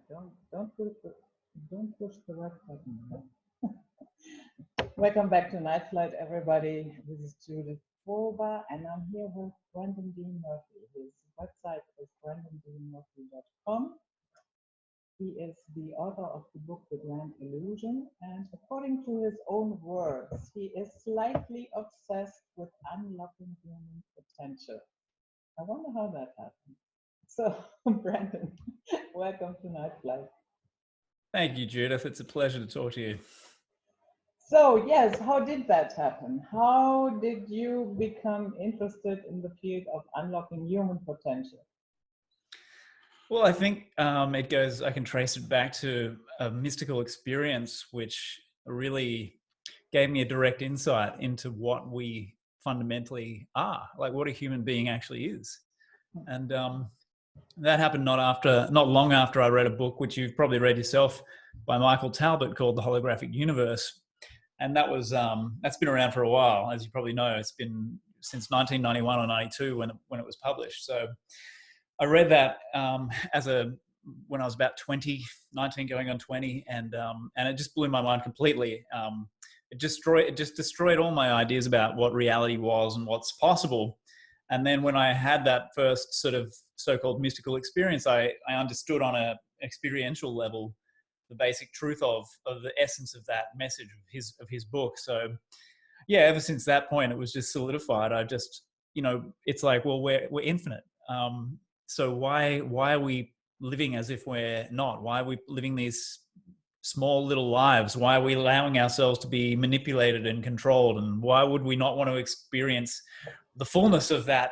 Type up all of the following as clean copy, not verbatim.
Don't push the red button. Welcome back to Night Flight, everybody. This is Judith Boba, and I'm here with Brendan Dean Murphy. His website is brendandeanmurphy.com. He is the author of the book The Grand Illusion, and according to his own words, he is slightly obsessed with unlocking human potential. I wonder how that happened. So, Brendan, welcome to Night Flight. Thank you, Judith. It's a pleasure to talk to you. So, yes, how did that happen? How did you become interested in the field of unlocking human potential? Well, I think I can trace it back to a mystical experience, which really gave me a direct insight into what we fundamentally are, like what a human being actually is. And that happened not long after I read a book, which you've probably read yourself, by Michael Talbot, called The Holographic Universe. And that's been around for a while, as you probably know. It's been since 1991 or 92 when it was published. So I read that when I was about 19 going on 20, and it just blew my mind completely. It just destroyed all my ideas about what reality was and what's possible. And then when I had that first sort of so-called mystical experience, I understood on an experiential level the basic truth of the essence of that message of his book. So yeah, ever since that point, it was just solidified. I just, it's like, well, we're infinite. So why are we living as if we're not? Why are we living these small little lives? Why are we allowing ourselves to be manipulated and controlled? And why would we not want to experience the fullness of that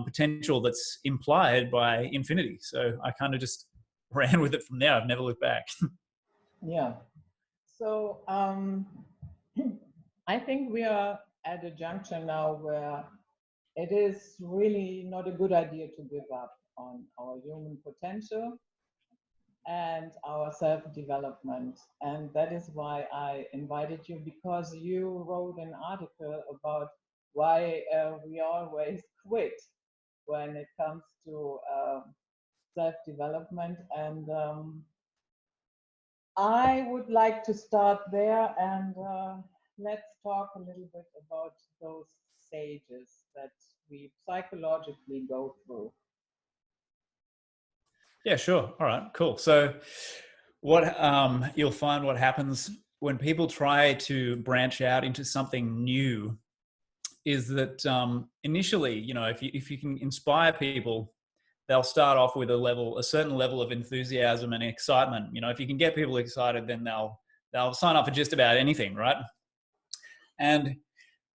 potential that's implied by infinity? So I kind of just ran with it from there. I've never looked back. Yeah. So I think we are at a junction now where it is really not a good idea to give up on our human potential and our self-development. And that is why I invited you, because you wrote an article about why we always quit when it comes to self-development. And I would like to start there, and let's talk a little bit about those stages that we psychologically go through. Yeah, sure. All right, cool. So what you'll find what happens when people try to branch out into something new is that initially, if you can inspire people, they'll start off with a certain level of enthusiasm and excitement. If you can get people excited, then they'll sign up for just about anything, right? And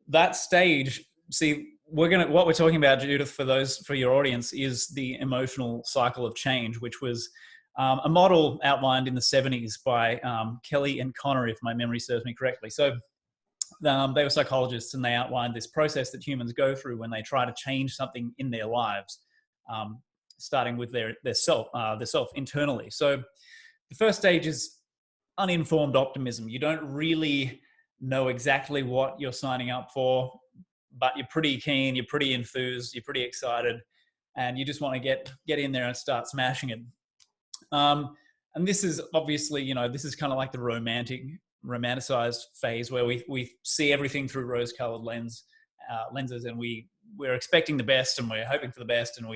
that stage, see, what we're talking about, Judith, for your audience, is the emotional cycle of change, which was a model outlined in the 70s by Kelly and Connor, if my memory serves me correctly. So they were psychologists, and they outlined this process that humans go through when they try to change something in their lives, starting with their self internally. So the first stage is uninformed optimism. You don't really know exactly what you're signing up for, but you're pretty keen, you're pretty enthused, you're pretty excited, and you just want to get in there and start smashing it. And this is obviously, this is kind of like the romanticized phase where we see everything through rose-colored lenses, and we're expecting the best, and we're hoping for the best, and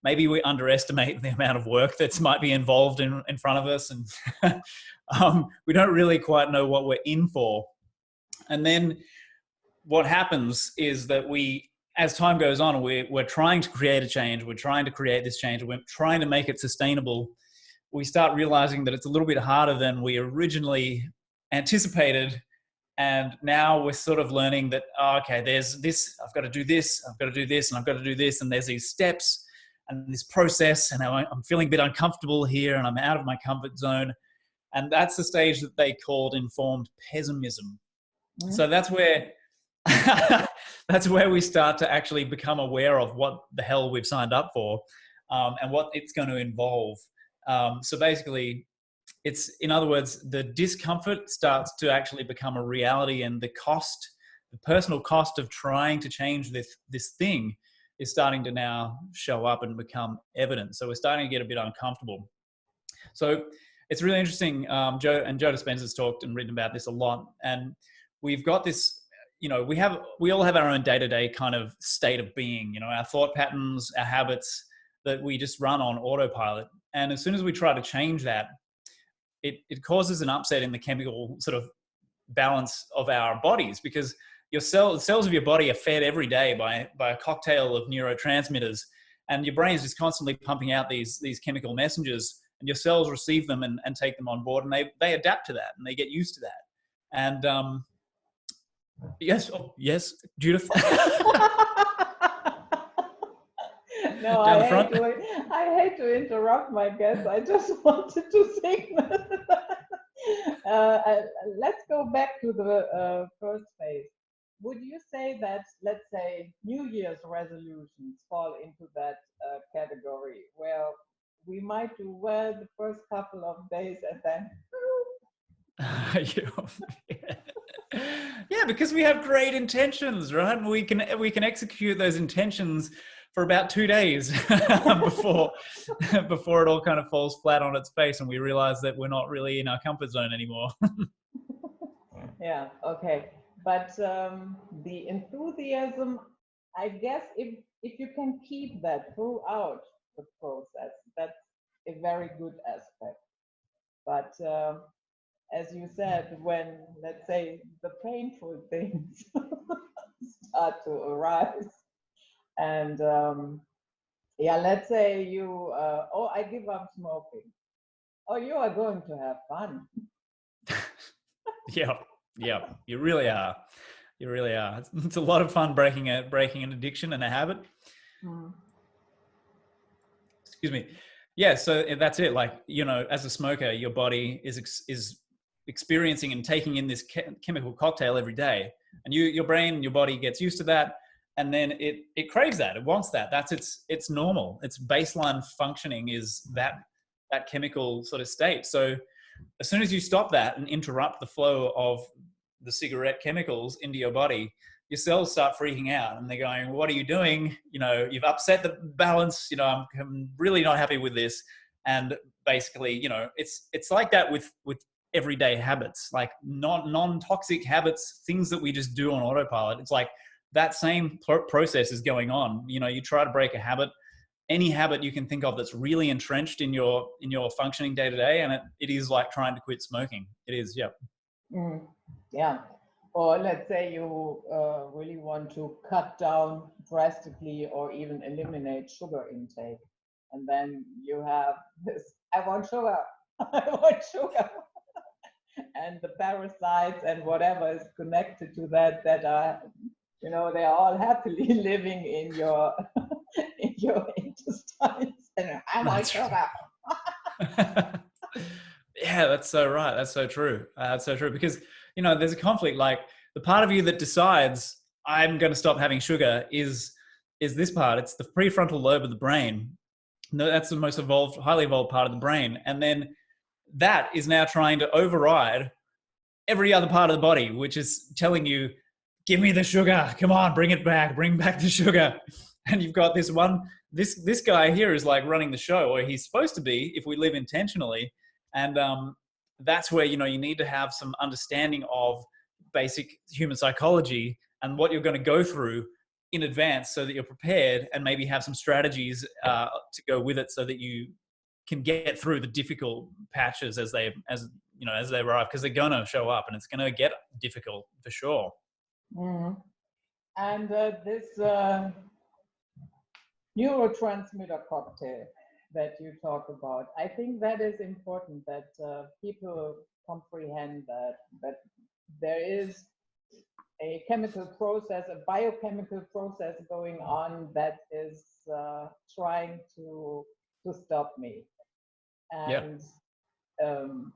maybe we underestimate the amount of work that might be involved in front of us, and we don't really quite know what we're in for. And then what happens is that as time goes on, we're trying to create a change, we're trying to create this change, we're trying to make it sustainable. We start realizing that it's a little bit harder than we originally anticipated. And now we're sort of learning that, okay, there's this, I've got to do this, I've got to do this, and I've got to do this. And there's these steps and this process, and I'm feeling a bit uncomfortable here, and I'm out of my comfort zone. And that's the stage that they called informed pessimism. Mm-hmm. So that's where we start to actually become aware of what the hell we've signed up for, and what it's going to involve. So basically, in other words, the discomfort starts to actually become a reality, and the personal cost of trying to change this thing is starting to now show up and become evident. So we're starting to get a bit uncomfortable. So it's really interesting. Joe Dispenza's talked and written about this a lot, and we've got this. We all have our own day-to-day kind of state of being. Our thought patterns, our habits that we just run on autopilot. And as soon as we try to change that, it causes an upset in the chemical sort of balance of our bodies, because the cells of your body are fed every day by a cocktail of neurotransmitters, and your brain is just constantly pumping out these chemical messages, and your cells receive them and take them on board, and they adapt to that and they get used to that. And yes, Judith. No, I hate to interrupt my guest. I just wanted to signal. Let's go back to the first phase. Would you say that, let's say, New Year's resolutions fall into that category, where we might do well the first couple of days and then yeah, because we have great intentions, right? And we can execute those intentions for about 2 days before it all kind of falls flat on its face and we realize that we're not really in our comfort zone anymore. Yeah, okay. But the enthusiasm, I guess, if you can keep that throughout the process, that's a very good aspect. But as you said, when, let's say, the painful things start to arise, and yeah, let's say you, I give up smoking. Oh, you are going to have fun. Yeah, you really are. You really are. It's a lot of fun breaking an addiction and a habit. Excuse me. Yeah, so that's it. Like, as a smoker, your body is experiencing and taking in this chemical cocktail every day, and your brain, your body gets used to that, and then it craves that. It wants that. That's its normal. Its baseline functioning is that chemical sort of state. So as soon as you stop that and interrupt the flow of the cigarette chemicals into your body, your cells start freaking out and they're going, what are you doing? You've upset the balance. I'm really not happy with this. And basically, it's like that with everyday habits, like non-toxic habits, things that we just do on autopilot. It's like that same process is going on. You try to break a habit, any habit you can think of that's really entrenched in your functioning day to day, and it is like trying to quit smoking. It is, yeah. Yeah. Or let's say you really want to cut down drastically or even eliminate sugar intake, and then you have this: I want sugar, I want sugar, and the parasites and whatever is connected to that are, they are all happily living in your intestines, and I want sugar. Yeah, that's so right. That's so true. That's so true, because there's a conflict. Like, the part of you that decides I'm going to stop having sugar is this part. It's the prefrontal lobe of the brain. No, that's the most highly evolved part of the brain, and then that is now trying to override every other part of the body, which is telling you, give me the sugar. Come on, bring it back. Bring back the sugar. And you've got this guy here is like running the show, or he's supposed to be, if we live intentionally. And that's where, you need to have some understanding of basic human psychology and what you're going to go through in advance, so that you're prepared, and maybe have some strategies to go with it, so that you can get through the difficult patches as they arrive, because they're going to show up and it's going to get difficult for sure. Mm-hmm. And this neurotransmitter cocktail that you talk about, I think that is important, that people comprehend that there is a chemical process, a biochemical process going on that is trying to stop me. And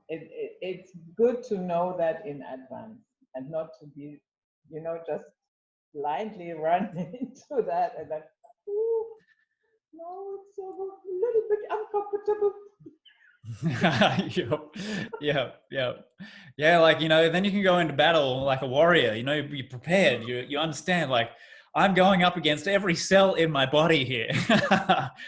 it's good to know that in advance, and not to be, just blindly run into that and then, no, it's a little bit uncomfortable. Yeah. Like, then you can go into battle like a warrior. You're prepared. You understand, like, I'm going up against every cell in my body here.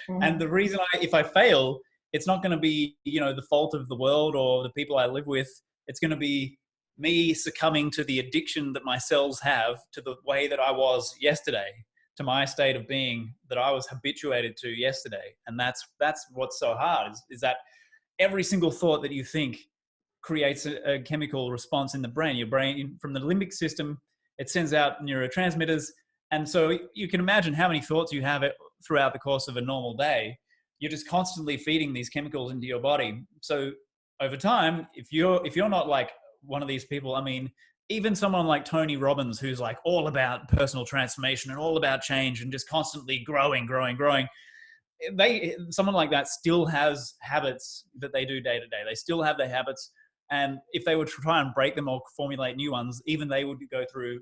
And the reason if I fail, it's not going to be, the fault of the world or the people I live with. It's going to be me succumbing to the addiction that my cells have to the way that I was yesterday, to my state of being that I was habituated to yesterday. And that's what's so hard is that every single thought that you think creates a chemical response in the brain. Your brain, from the limbic system, it sends out neurotransmitters. And so you can imagine how many thoughts you have throughout the course of a normal day. You're just constantly feeding these chemicals into your body. So over time, if you're not like one of these people, I mean, even someone like Tony Robbins, who's like all about personal transformation and all about change and just constantly growing, someone like that still has habits that they do day to day. They still have their habits. And if they were to try and break them or formulate new ones, even they would go through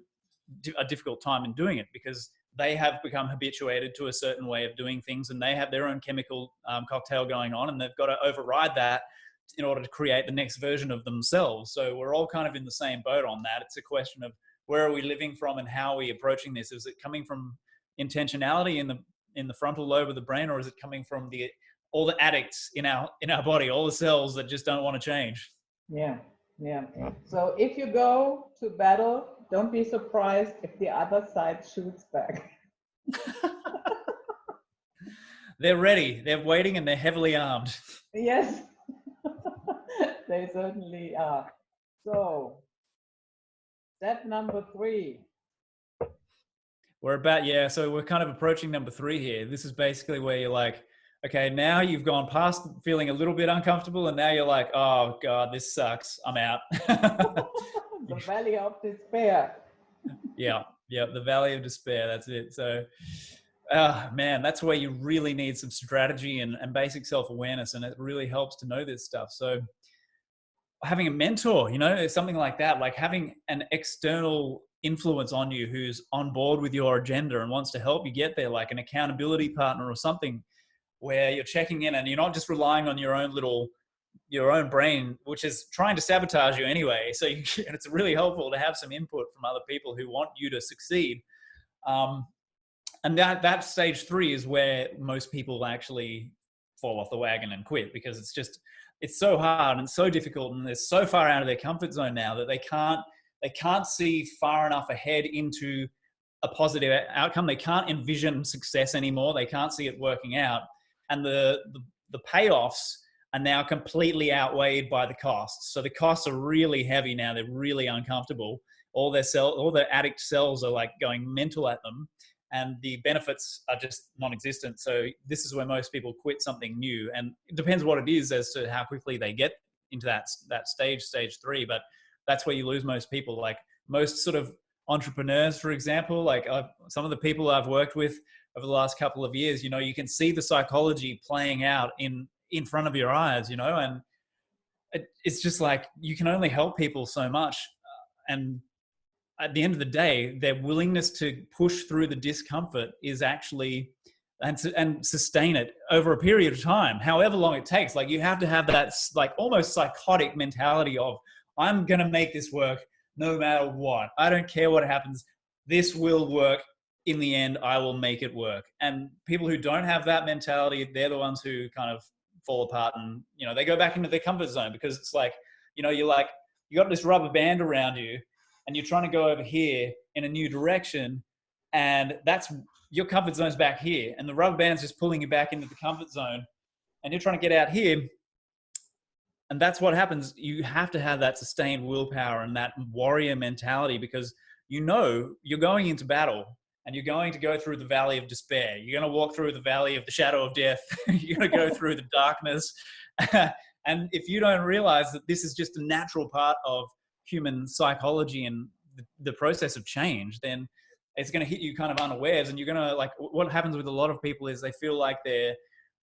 a difficult time in doing it, because they have become habituated to a certain way of doing things, and they have their own chemical cocktail going on, and they've got to override that in order to create the next version of themselves. So we're all kind of in the same boat on that. It's a question of where are we living from and how are we approaching this? Is it coming from intentionality in the frontal lobe of the brain, or is it coming from all the addicts in our body, all the cells that just don't want to change? Yeah. So if you go to battle, don't be surprised if the other side shoots back. They're ready, they're waiting, and they're heavily armed. Yes, they certainly are. So, step number 3. So we're kind of approaching number 3 here. This is basically where you're like, okay, now you've gone past feeling a little bit uncomfortable, and now you're like, oh God, this sucks, I'm out. The valley of despair. Yeah, the valley of despair, that's it. So, man, that's where you really need some strategy and basic self-awareness, and it really helps to know this stuff. So having a mentor, something like that, like having an external influence on you who's on board with your agenda and wants to help you get there, like an accountability partner or something, where you're checking in and you're not just relying on your own brain, which is trying to sabotage you anyway. So it's really helpful to have some input from other people who want you to succeed. And that stage 3 is where most people actually fall off the wagon and quit, because it's so hard and so difficult, and they're so far out of their comfort zone now that they can't see far enough ahead into a positive outcome. They can't envision success anymore. They can't see it working out. And the payoffs are now completely outweighed by the costs. So the costs are really heavy now. They're really uncomfortable. All their addict cells are like going mental at them, and the benefits are just non-existent. So this is where most people quit something new, and it depends what it is as to how quickly they get into that stage 3. But that's where you lose most people. Like most sort of entrepreneurs, for example, like some of the people I've worked with over the last couple of years, you can see the psychology playing out in front of your eyes, and it's just like you can only help people so much. And at the end of the day, their willingness to push through the discomfort is actually and sustain it over a period of time, however long it takes. Like you have to have that like almost psychotic mentality of, I'm going to make this work no matter what. I don't care what happens. This will work. In the end, I will make it work. And people who don't have that mentality, they're the ones who kind of fall apart, and they go back into their comfort zone, because it's like, you're like, you got this rubber band around you and you're trying to go over here in a new direction, and that's your comfort zone's back here, and the rubber band's just pulling you back into the comfort zone, and you're trying to get out here. And that's what happens. You have to have that sustained willpower and that warrior mentality, because you're going into battle, and you're going to go through the valley of despair. You're going to walk through the valley of the shadow of death. You're going to go through the darkness. And if you don't realize that this is just a natural part of human psychology and the process of change, then it's going to hit you kind of unawares. And you're going to, like, what happens with a lot of people is they feel like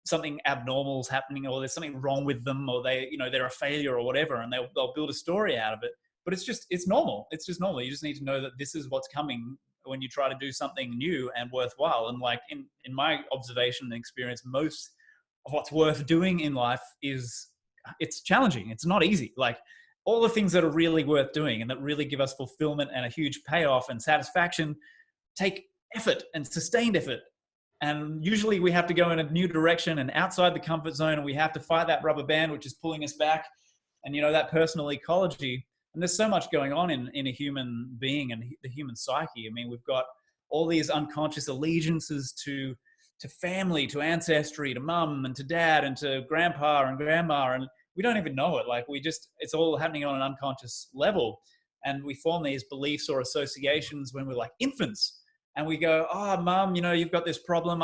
something abnormal is happening, or there's something wrong with them, or they're a failure or whatever. And they'll build a story out of it. But it's normal. It's just normal. You just need to know that this is what's coming when you try to do something new and worthwhile. And like in my observation and experience, most of what's worth doing in life it's challenging. It's not easy. Like all the things that are really worth doing and that really give us fulfillment and a huge payoff and satisfaction take effort and sustained effort. And usually we have to go in a new direction and outside the comfort zone, and we have to fight that rubber band, which is pulling us back. And, you know, that personal ecology. And there's so much going on in a human being and the human psyche. I mean, we've got all these unconscious allegiances to family, to ancestry, to mum and to dad and to grandpa and grandma. And we don't even know it. Like it's all happening on an unconscious level. And we form these beliefs or associations when we're like infants. And we go, oh, mum, you know, you've got this problem.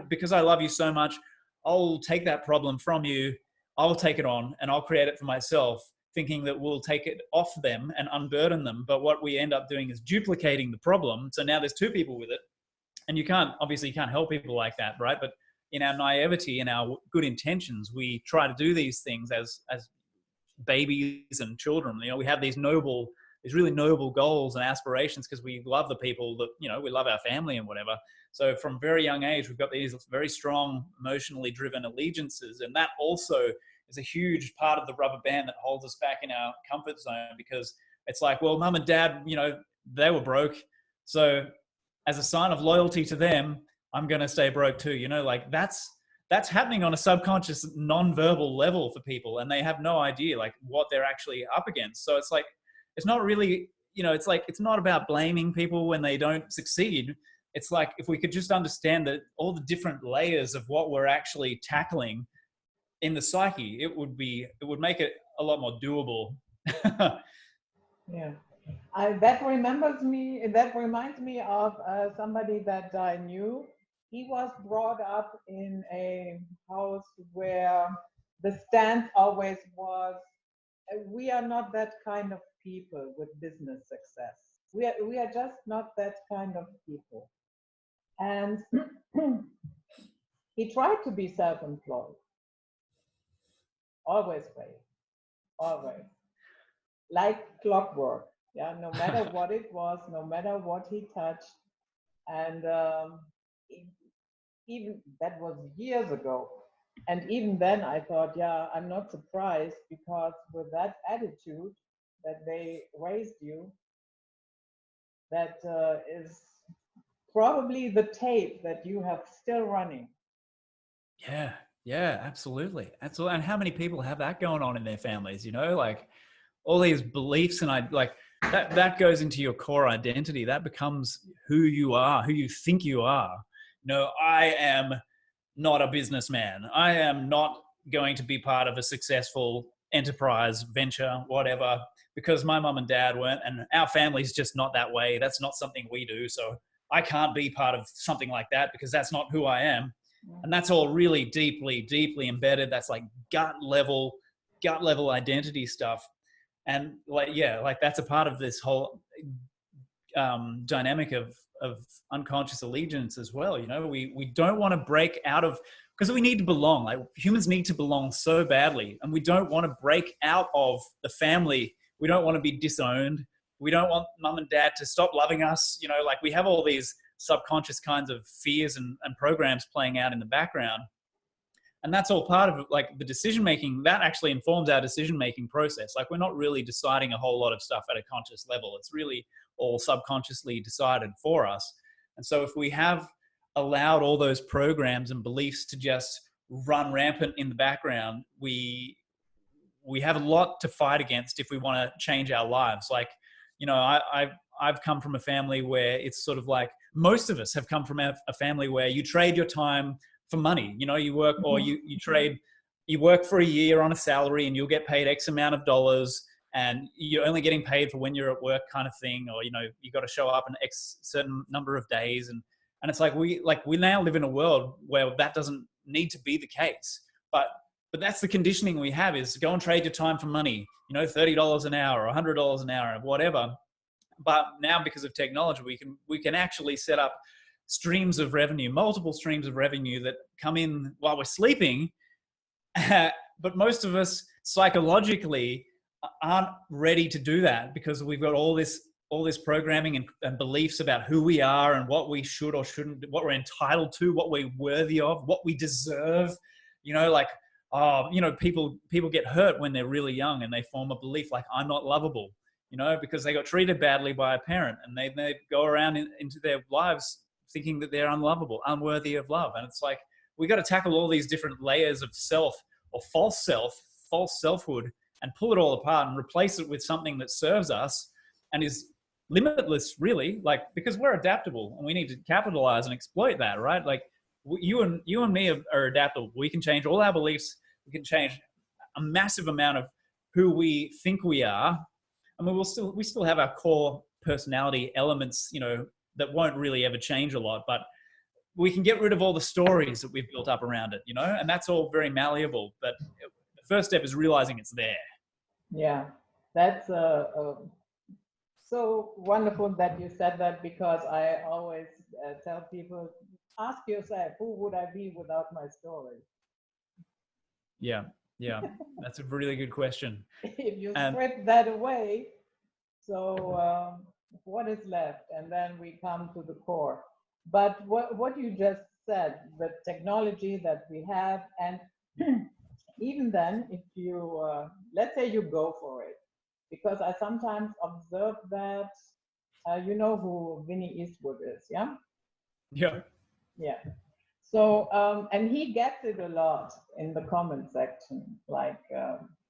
Because I love you so much, I'll take that problem from you. I'll take it on and I'll create it for myself, thinking that we'll take it off them and unburden them. But what we end up doing is duplicating the problem. So now there's two people with it. And you can't help people like that, right? But in our naivety, in our good intentions, we try to do these things as babies and children. You know, we have these really noble goals and aspirations because we love the people that, you know, we love our family and whatever. So from very young age, we've got these very strong, emotionally driven allegiances. And that also is a huge part of the rubber band that holds us back in our comfort zone, because it's like, well, mum and dad, you know, they were broke. So as a sign of loyalty to them, I'm going to stay broke too. You know, like that's happening on a subconscious, non-verbal level for people. And they have no idea like what they're actually up against. So it's like, it's not really, you know, it's like, it's not about blaming people when they don't succeed. It's like, if we could just understand that all the different layers of what we're actually tackling in the psyche, it would make it a lot more doable. Yeah. That reminds me of somebody that I knew. He was brought up in a house where the stance always was, we are not that kind of people with business success. We are just not that kind of people. And he tried to be self-employed. Always failed. Always. Like clockwork. Yeah, no matter what it was, no matter what he touched. And even that was years ago. And even then I thought, yeah, I'm not surprised, because with that attitude that they raised you, that is probably the tape that you have still running. Yeah, absolutely. And how many people have that going on in their families, you know, like all these beliefs, and that goes into your core identity. That becomes who you are, who you think you are. You know, I am not a businessman. I am not going to be part of a successful enterprise venture, whatever, because my mum and dad weren't, and our family's just not that way. That's not something we do. So I can't be part of something like that because that's not who I am. And that's all really deeply, deeply embedded. That's like gut level identity stuff. And like, yeah, like that's a part of this whole dynamic of unconscious allegiance as well. You know, we don't want to break out of, because we need to belong. Like humans need to belong so badly, and we don't want to break out of the family. We don't want to be disowned. We don't want mum and dad to stop loving us. You know, like we have all these subconscious kinds of fears and programs playing out in the background. And that's all part of like the decision making that actually informs our decision making process. Like we're not really deciding a whole lot of stuff at a conscious level. It's really all subconsciously decided for us. And so if we have allowed all those programs and beliefs to just run rampant in the background, we have a lot to fight against if we want to change our lives. Like, you know, I've come from a family where it's sort of like, most of us have come from a family where you trade your time for money. You know, you work, or you work for a year on a salary and you'll get paid X amount of dollars, and you're only getting paid for when you're at work kind of thing. Or, you know, you got to show up an X certain number of days. And it's like, we now live in a world where that doesn't need to be the case. But that's the conditioning we have, is go and trade your time for money, you know, $30 an hour or $100 an hour or whatever. But now, because of technology, we can actually set up streams of revenue, multiple streams of revenue that come in while we're sleeping. But most of us psychologically aren't ready to do that, because we've got all this programming and beliefs about who we are and what we should or shouldn't, what we're entitled to, what we're worthy of, what we deserve. You know, like, you know, people get hurt when they're really young and they form a belief like, I'm not lovable, you know, because they got treated badly by a parent, and they go around into their lives thinking that they're unlovable, unworthy of love. And it's like, we got to tackle all these different layers of self or false selfhood, and pull it all apart and replace it with something that serves us and is limitless, really, like, because we're adaptable and we need to capitalize and exploit that, right? Like, you and me are adaptable. We can change all our beliefs. We can change a massive amount of who we think we are. I mean, we still have our core personality elements, you know, that won't really ever change a lot, but we can get rid of all the stories that we've built up around it, you know, and that's all very malleable. But the first step is realizing it's there. Yeah, that's so wonderful that you said that, because I always tell people, ask yourself, who would I be without my story? Yeah, that's a really good question. If you strip that away, so what is left? And then we come to the core. But what you just said, the technology that we have, and even then, if you, let's say you go for it, because I sometimes observe that, you know who Vinny Eastwood is, yeah? Yeah. Yeah. So, and he gets it a lot in the comment section, like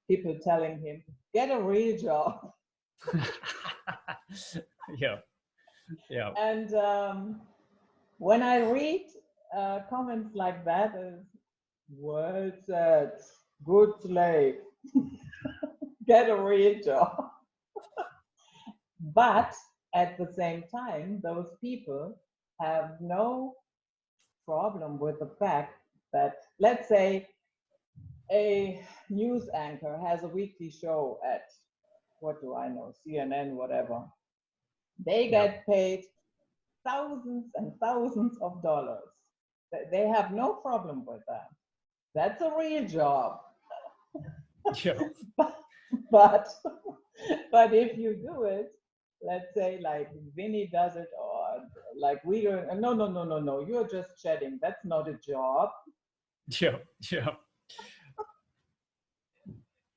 people telling him, get a real job. Yeah. And when I read comments like that, well said, good slave, get a real job. But at the same time, those people have no problem with the fact that, let's say, a news anchor has a weekly show at, what do I know, CNN, whatever. They get paid thousands and thousands of dollars. They have no problem with that. That's a real job. Yeah. but if you do it, let's say like Vinny does it, or like we do, no, you're just chatting. That's not a job. Yeah.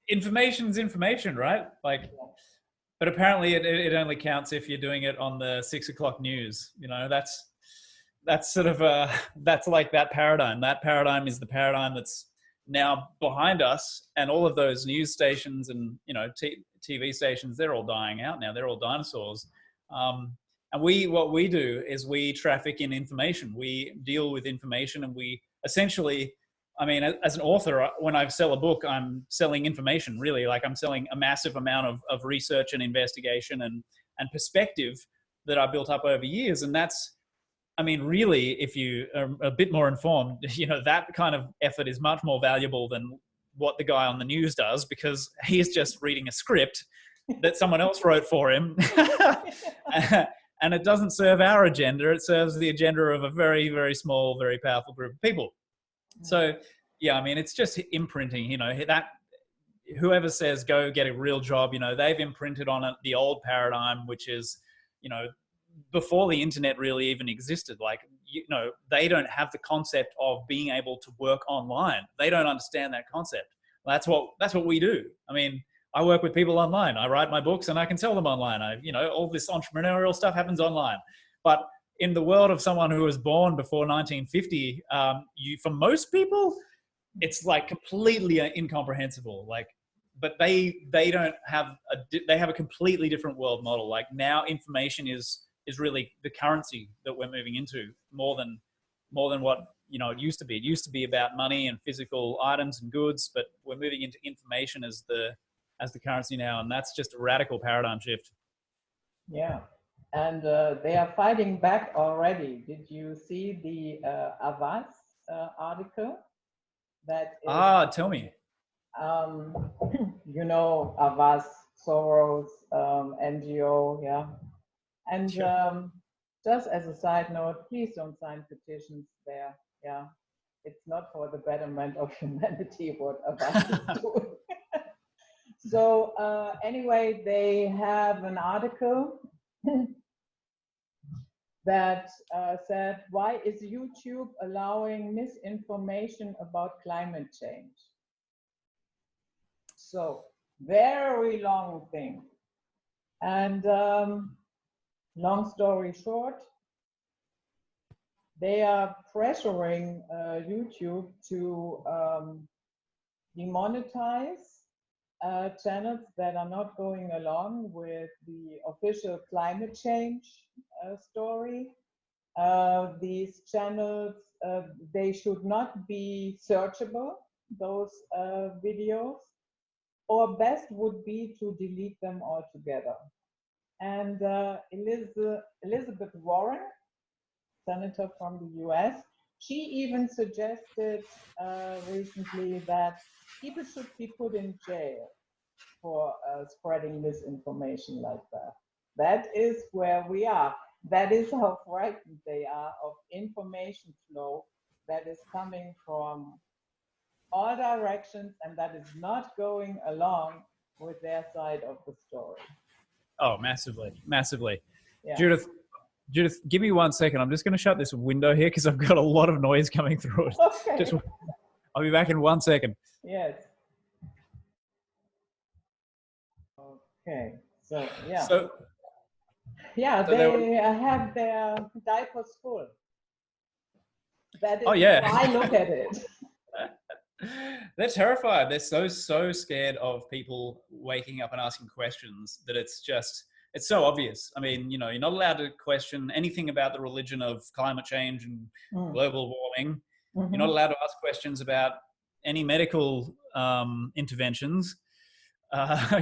Information's information, right? Like, but apparently it only counts if you're doing it on the 6 o'clock news. You know, that's sort of that's like that paradigm. That paradigm is the paradigm that's now behind us, and all of those news stations and, you know, TV stations, they're all dying out now. They're all dinosaurs. And what we do is we traffic in information. We deal with information, and we essentially, I mean, as an author, when I sell a book, I'm selling information, really. Like, I'm selling a massive amount of research and investigation and perspective that I built up over years. And that's, I mean, really, if you are a bit more informed, you know, that kind of effort is much more valuable than what the guy on the news does, because he's just reading a script that someone else wrote for him. And it doesn't serve our agenda. It serves the agenda of a very, very small, very powerful group of people. So, yeah, I mean, it's just imprinting, you know, that whoever says go get a real job, you know, they've imprinted on it the old paradigm, which is, you know, before the internet really even existed. Like, you know, they don't have the concept of being able to work online. They don't understand that concept. That's what we do. I mean, I work with people online. I write my books and I can sell them online. You know, all this entrepreneurial stuff happens online. But in the world of someone who was born before 1950, for most people, it's like completely incomprehensible. Like, but they don't have they have a completely different world model. Like, now information is really the currency that we're moving into, more than what, you know, it used to be. It used to be about money and physical items and goods, but we're moving into information as the currency now, and that's just a radical paradigm shift. Yeah, and they are fighting back already. Did you see the Avaz article? That is, tell me. You know, Avaz, Soros, NGO, yeah. And Sure. just as a side note, please don't sign petitions there. Yeah, it's not for the betterment of humanity what Avaz is doing. So anyway, they have an article that said, why is YouTube allowing misinformation about climate change? So very long thing. And long story short, they are pressuring YouTube to demonetize channels that are not going along with the official climate change story. These channels, they should not be searchable, those videos, or best would be to delete them altogether. And Elizabeth Warren, senator from the US, she even suggested recently that people should be put in jail for spreading misinformation like that. That is where we are. That is how frightened they are of information flow that is coming from all directions and that is not going along with their side of the story. Oh, massively, massively. Yeah. Judith, give me 1 second. I'm just going to shut this window here because I've got a lot of noise coming through it. Okay. I'll be back in 1 second. Yes. Okay. So yeah. Yeah, so they have their diapers full. That is Oh, yeah. how I look at it. They're terrified. They're so scared of people waking up and asking questions that it's so obvious. I mean, you know, you're not allowed to question anything about the religion of climate change and global warming. You're not allowed to ask questions about any medical interventions.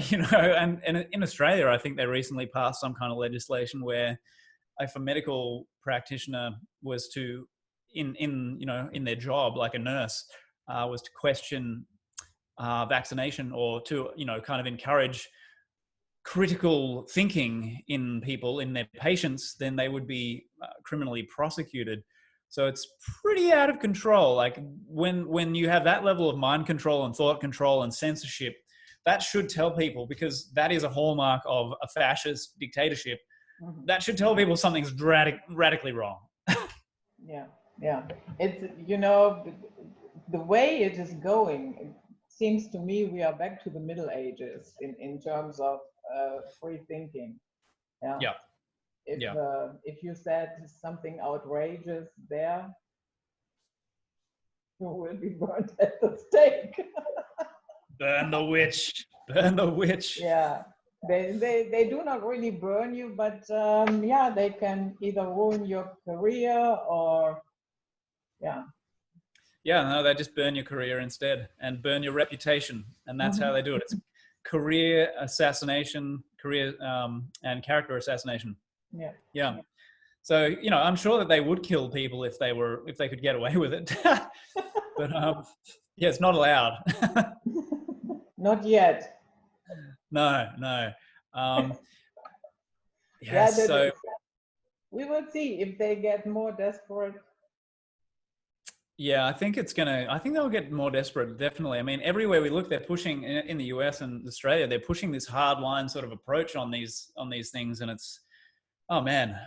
You know, and in Australia, I think they recently passed some kind of legislation where if a medical practitioner was to, in their job, like a nurse, was to question vaccination or to, kind of encourage critical thinking in people, in their patients, then they would be criminally prosecuted. So it's pretty out of control. Like when you have that level of mind control and thought control and censorship, that should tell people, because that is a hallmark of a fascist dictatorship. That should tell people something's radically wrong. Yeah. It's, the way it is going, it seems to me we are back to the Middle Ages in terms of free thinking. Yeah. If you said something outrageous there, you will be burnt at the stake. Burn the witch. Burn the witch. Yeah. They do not really burn you, but they can either ruin your career or no, they just burn your career instead and burn your reputation, and that's how they do it. It's career assassination, and character assassination. Yeah. So I'm sure that they would kill people if they could get away with it, but it's not allowed. Not yet. No. So we will see if they get more desperate. Yeah, I think they'll get more desperate, definitely. I mean, everywhere we look, they're pushing, in the US and Australia, they're pushing this hard line sort of approach on these things, and it's, oh man,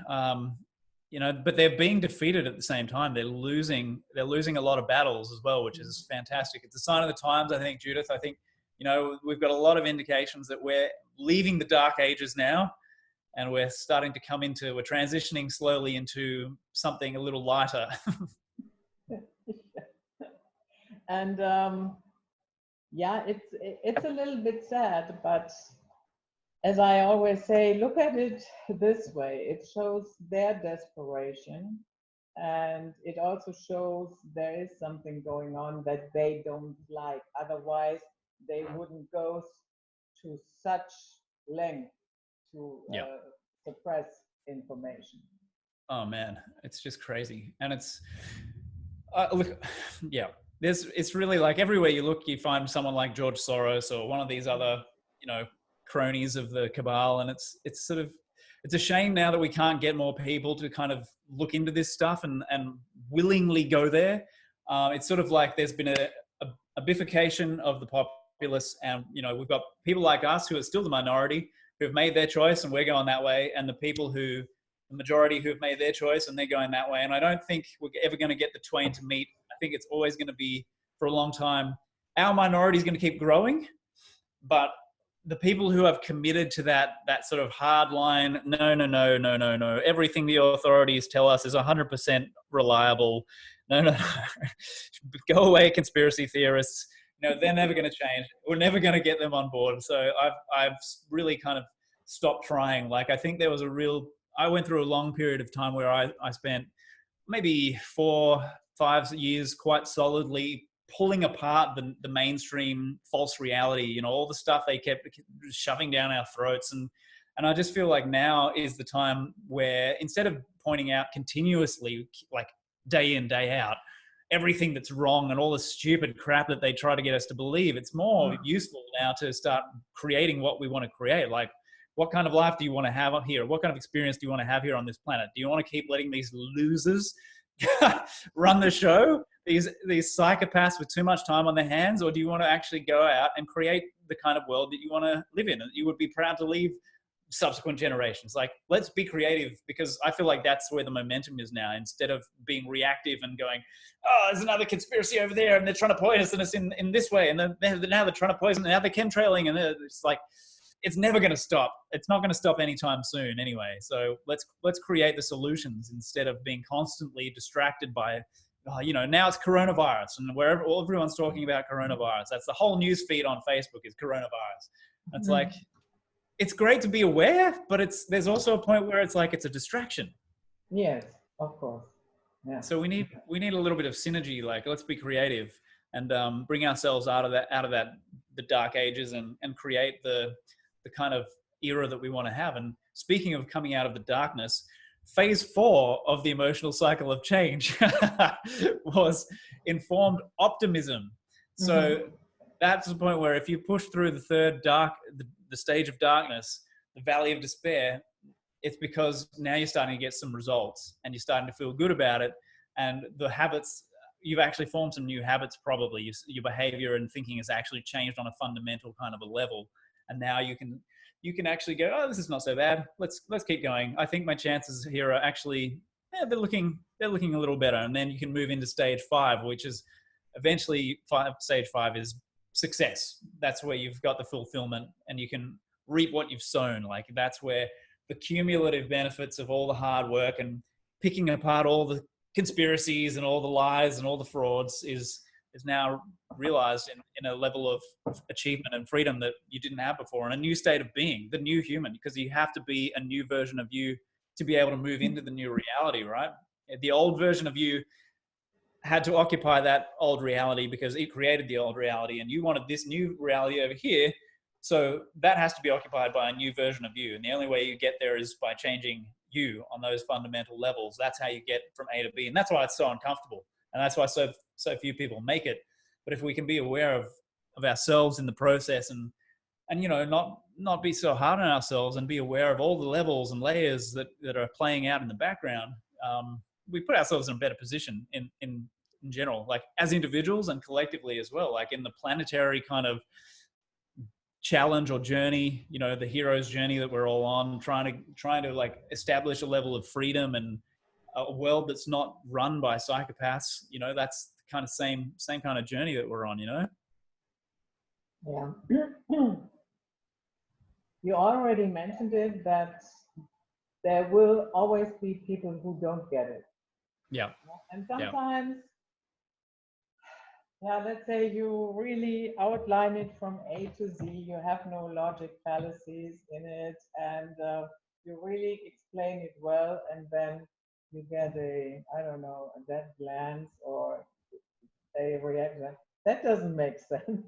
but they're being defeated at the same time. They're losing a lot of battles as well, which is fantastic. It's a sign of the times, I think, Judith. I think, we've got a lot of indications that we're leaving the dark ages now, and we're transitioning slowly into something a little lighter. And it's a little bit sad, but as I always say, look at it this way. It shows their desperation, and it also shows there is something going on that they don't like. Otherwise, they wouldn't go to such length to suppress information. Oh man, it's just crazy. And it's it's really like everywhere you look, you find someone like George Soros or one of these other, cronies of the cabal. And it's a shame now that we can't get more people to kind of look into this stuff and willingly go there. It's sort of like there's been a bifurcation of the populace, and we've got people like us who are still the minority, who have made their choice and we're going that way, and the majority who have made their choice and they're going that way. And I don't think we're ever going to get the twain to meet. I think it's always going to be, for a long time, our minority is going to keep growing, but the people who have committed to that sort of hard line, no, everything the authorities tell us is 100% reliable. No. Go away, conspiracy theorists. They're never going to change. We're never going to get them on board. So I've really kind of stopped trying. Like, I think I went through a long period of time where I spent maybe 4-5 years quite solidly pulling apart the mainstream false reality, all the stuff they kept shoving down our throats. And I just feel like now is the time where, instead of pointing out continuously, like day in, day out, everything that's wrong and all the stupid crap that they try to get us to believe, it's more useful now to start creating what we want to create. Like, what kind of life do you want to have up here? What kind of experience do you want to have here on this planet? Do you want to keep letting these losers run the show, these psychopaths with too much time on their hands? Or do you want to actually go out and create the kind of world that you want to live in and you would be proud to leave subsequent generations? Like, let's be creative, because I feel like that's where the momentum is now, instead of being reactive and going, oh, there's another conspiracy over there and they're trying to poison us in this way, and then now they're trying to poison, now they're chemtrailing, and it's like, it's never going to stop. It's not going to stop anytime soon anyway. So let's create the solutions instead of being constantly distracted by, now it's coronavirus, and everyone's talking about coronavirus. That's the whole news feed on Facebook is coronavirus. It's like, it's great to be aware, but there's also a point where it's like, it's a distraction. Yes, of course. Yeah. So we need a little bit of synergy. Like, let's be creative and bring ourselves out of the dark ages and create the kind of era that we want to have. And speaking of coming out of the darkness, phase 4 of the emotional cycle of change was informed optimism. So that's the point where, if you push through the third the stage of darkness, the valley of despair, it's because now you're starting to get some results and you're starting to feel good about it. And the habits, you've actually formed some new habits, probably. Your behavior and thinking has actually changed on a fundamental kind of a level. And now you can actually go, oh, this is not so bad. Let's keep going. I think my chances here are actually, they're looking a little better. And then you can move into stage 5, which is eventually stage 5 is success. That's where you've got the fulfillment and you can reap what you've sown. Like, that's where the cumulative benefits of all the hard work and picking apart all the conspiracies and all the lies and all the frauds is now realized in a level of achievement and freedom that you didn't have before, and a new state of being, the new human, because you have to be a new version of you to be able to move into the new reality, right? The old version of you had to occupy that old reality because it created the old reality, and you wanted this new reality over here. So that has to be occupied by a new version of you. And the only way you get there is by changing you on those fundamental levels. That's how you get from A to B. And that's why it's so uncomfortable. And that's why so few people make it. But if we can be aware of ourselves in the process and not be so hard on ourselves and be aware of all the levels and layers that are playing out in the background, we put ourselves in a better position in general, like as individuals and collectively as well, like in the planetary kind of challenge or journey, the hero's journey that we're all on, trying to like establish a level of freedom and a world that's not run by psychopaths. That's the kind of same kind of journey that we're on. Yeah. You already mentioned it, that there will always be people who don't get it. Yeah. And sometimes, let's say you really outline it from A to Z, you have no logic fallacies in it, and you really explain it well, and then you get a dead glance or a reaction. That doesn't make sense.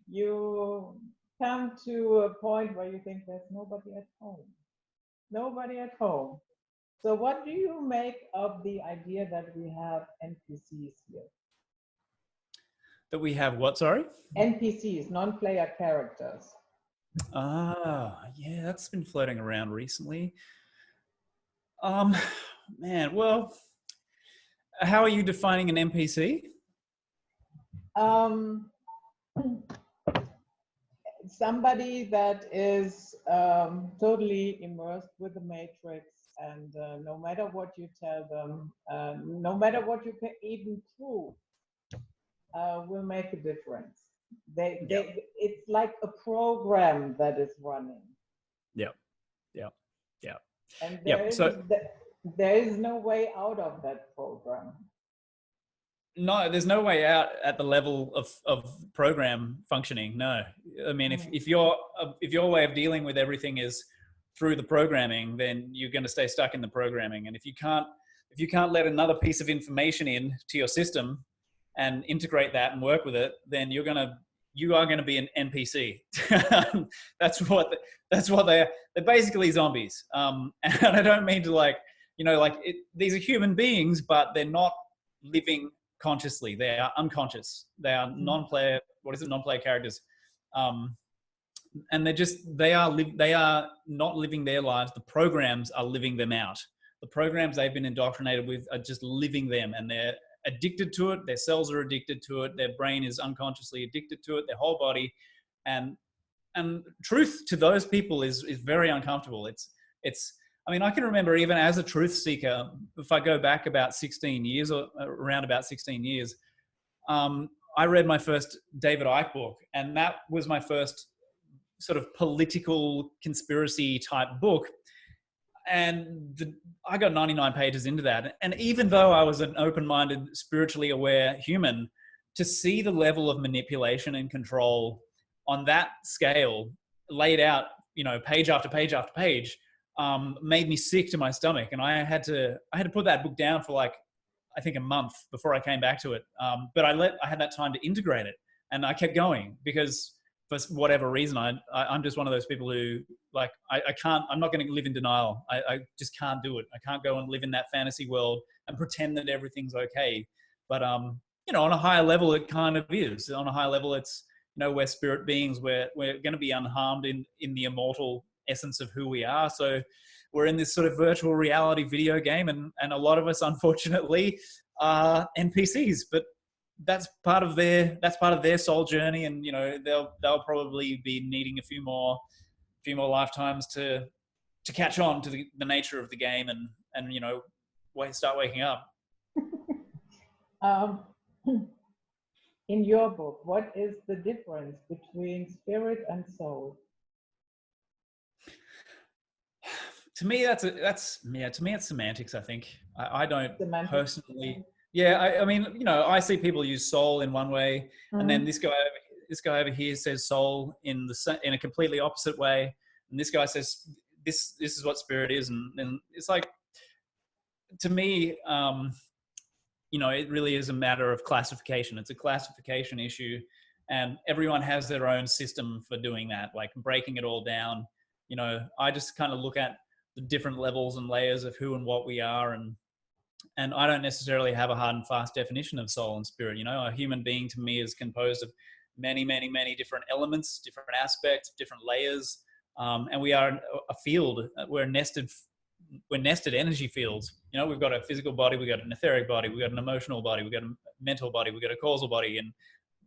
You come to a point where you think there's nobody at home. Nobody at home. So what do you make of the idea that we have NPCs here? That we have what, sorry? NPCs, non-player characters. Yeah, that's been floating around recently. Man, well, how are you defining an NPC? Somebody that is totally immersed with the matrix, and no matter what you tell them, no matter what you can even prove, will make a difference. It's like a program that is running. Yeah. Yeah. Yeah. And Yeah. So there is no way out of that program. no, there's no way out at the level of program functioning. No, I mean, if your way of dealing with everything is through the programming, then you're going to stay stuck in the programming. And if you can't let another piece of information in to your system and integrate that and work with it, then you are going to be an NPC. That's what they're basically zombies. And I don't mean to these are human beings, but they're not living consciously. They are unconscious. They are non-player characters. And they are not living their lives. The programs are living them out. The programs they've been indoctrinated with are just living them, and they're addicted to it. Their cells are addicted to it. Their brain is unconsciously addicted to it, their whole body. And truth to those people is very uncomfortable. I mean, I can remember even as a truth seeker, if I go back about 16 years or around about 16 years, I read my first David Icke book, and that was my first sort of political conspiracy type book. And I got 99 pages into that. And even though I was an open-minded, spiritually aware human, to see the level of manipulation and control on that scale laid out, page after page after page, made me sick to my stomach. And I had to put that book down for I think a month before I came back to it. But I had that time to integrate it, and I kept going because for whatever reason, I'm just one of those people who I'm not going to live in denial. I just can't do it. I can't go and live in that fantasy world and pretend that everything's okay. But, on a higher level, it kind of is. On a higher level, it's, we're spirit beings. We're going to be unharmed in the immortal essence of who we are. So we're in this sort of virtual reality video game, and a lot of us, unfortunately, are NPCs. But that's part of their soul journey, and they'll probably be needing a few more lifetimes to catch on to the nature of the game and start waking up. In your book, what is the difference between spirit and soul? To me, to me, it's semantics. I think I don't personally. Yeah, I mean, I see people use soul in one way, and then this guy over here says soul in a completely opposite way, and this guy says this is what spirit is, and it's like, to me, it really is a matter of classification. It's a classification issue, and everyone has their own system for doing that, like breaking it all down. I just kind of look at the different levels and layers of who and what we are, and I don't necessarily have a hard and fast definition of soul and spirit. A human being to me is composed of many, many, many different elements, different aspects, different layers. And we are a field. We're nested energy fields. We've got a physical body, we've got an etheric body, we've got an emotional body, we've got a mental body, we've got a causal body, and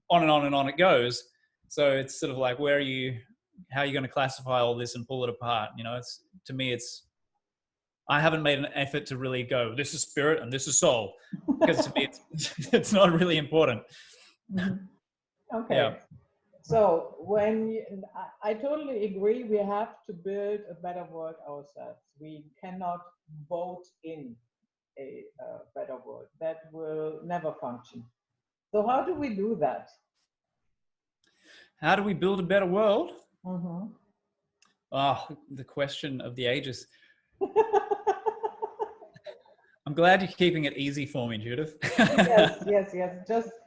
on and on and on it goes. So it's sort of like, how are you going to classify all this and pull it apart? To me, I haven't made an effort to really go, this is spirit and this is soul, because to me, it's not really important. Okay. Yeah. So I totally agree, we have to build a better world ourselves. We cannot vote in a better world. That will never function. So how do we do that? How do we build a better world? Mm-hmm. Oh, the question of the ages. I'm glad you're keeping it easy for me, Judith. Yes.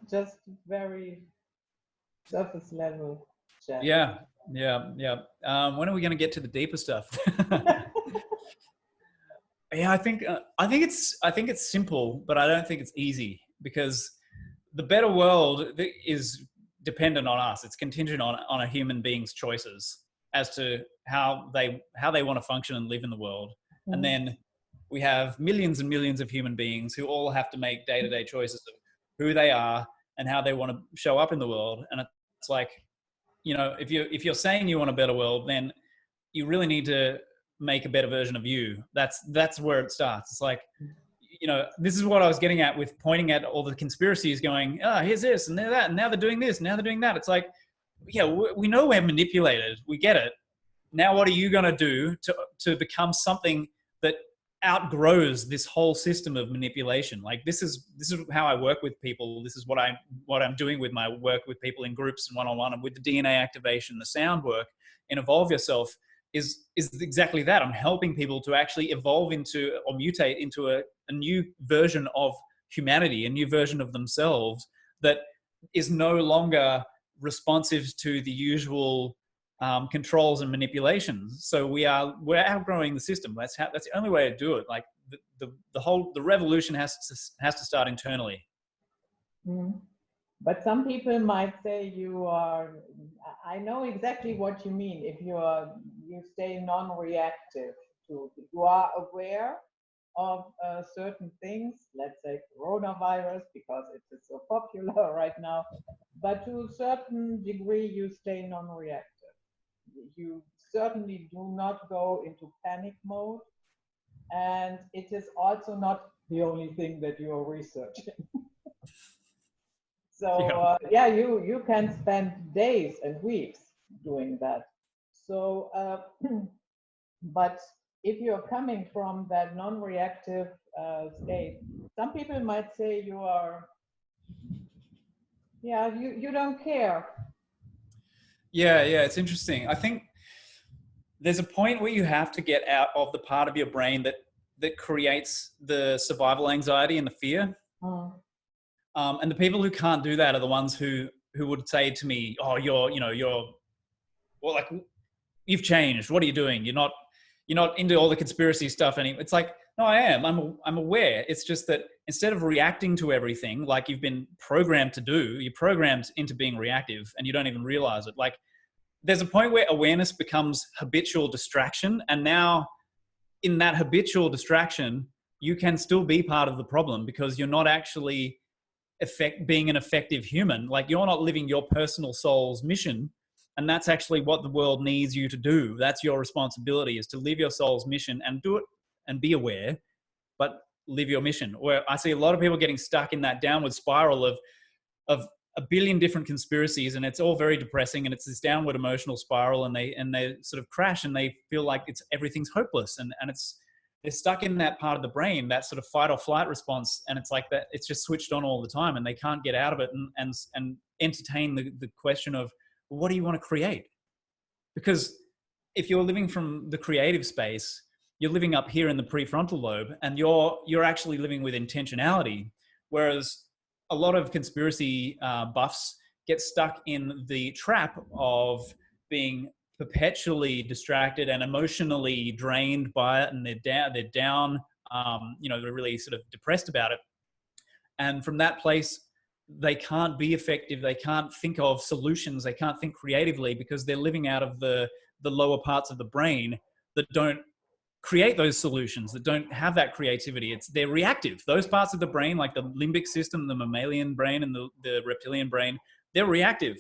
Just very surface level chat. Yeah. When are we going to get to the deeper stuff? Yeah, I think it's simple, but I don't think it's easy, because the better world is dependent on us. It's contingent on a human being's choices as to how they want to function and live in the world. Mm-hmm. And then we have millions and millions of human beings who all have to make day-to-day choices of who they are and how they want to show up in the world. And it's like, if you're saying you want a better world, then you really need to make a better version of you. That's where it starts. It's like, you know, this is what I was getting at with pointing at all the conspiracies going, oh, here's this and that, and now they're doing this, now they're doing that. It's like, yeah, we know we're manipulated. We get it. Now, what are you going to do to become something that outgrows this whole system of manipulation? Like this is how I work with people. This is what I'm doing with my work with people in groups and one-on-one, and with the DNA activation, the sound work, and Evolve Yourself is exactly that. I'm helping people to actually evolve into or mutate into a new version of humanity, a new version of themselves that is no longer responsive to the usual controls and manipulations. So we're outgrowing the system. That's the only way to do it. Like the revolution has to start internally. Mm. But some people might say you are, I know exactly what you mean. If you stay non-reactive to, you are aware of certain things, let's say coronavirus, because it is so popular right now, but to a certain degree, you stay non-reactive. You certainly do not go into panic mode. And it is also not the only thing that you are researching. So yeah, you can spend days and weeks doing that. So, but if you're coming from that non-reactive state, some people might say you are, yeah, you don't care. Yeah, it's interesting. I think there's a point where you have to get out of the part of your brain that creates the survival anxiety and the fear. Mm. And the people who can't do that are the ones who would say to me, "Oh, you're well, like you've changed. What are you doing? You're not into all the conspiracy stuff anymore." It's like, no, I am. I'm aware. It's just that instead of reacting to everything like you've been programmed to do, you're programmed into being reactive, and you don't even realize it. Like, there's a point where awareness becomes habitual distraction, and now in that habitual distraction, you can still be part of the problem because you're not actually being an effective human. Like, you're not living your personal soul's mission, and that's actually what the world needs you to do. That's your responsibility, is to live your soul's mission and do it and be aware, but live your mission. Where I see a lot of people getting stuck in that downward spiral of a billion different conspiracies, and it's all very depressing, and it's this downward emotional spiral, and they sort of crash, and they feel like everything's hopeless, and they're stuck in that part of the brain, that sort of fight or flight response, and it's like that, it's just switched on all the time, and they can't get out of it and entertain the question of, well, what do you want to create? Because if you're living from the creative space, you're living up here in the prefrontal lobe, and you're actually living with intentionality, whereas a lot of conspiracy buffs get stuck in the trap of being perpetually distracted and emotionally drained by it, and they're down, they're really sort of depressed about it. And from that place, they can't be effective. They can't think of solutions. They can't think creatively because they're living out of the lower parts of the brain that don't create those solutions, that don't have that creativity. They're reactive. Those parts of the brain, like the limbic system, the mammalian brain, and the reptilian brain, they're reactive,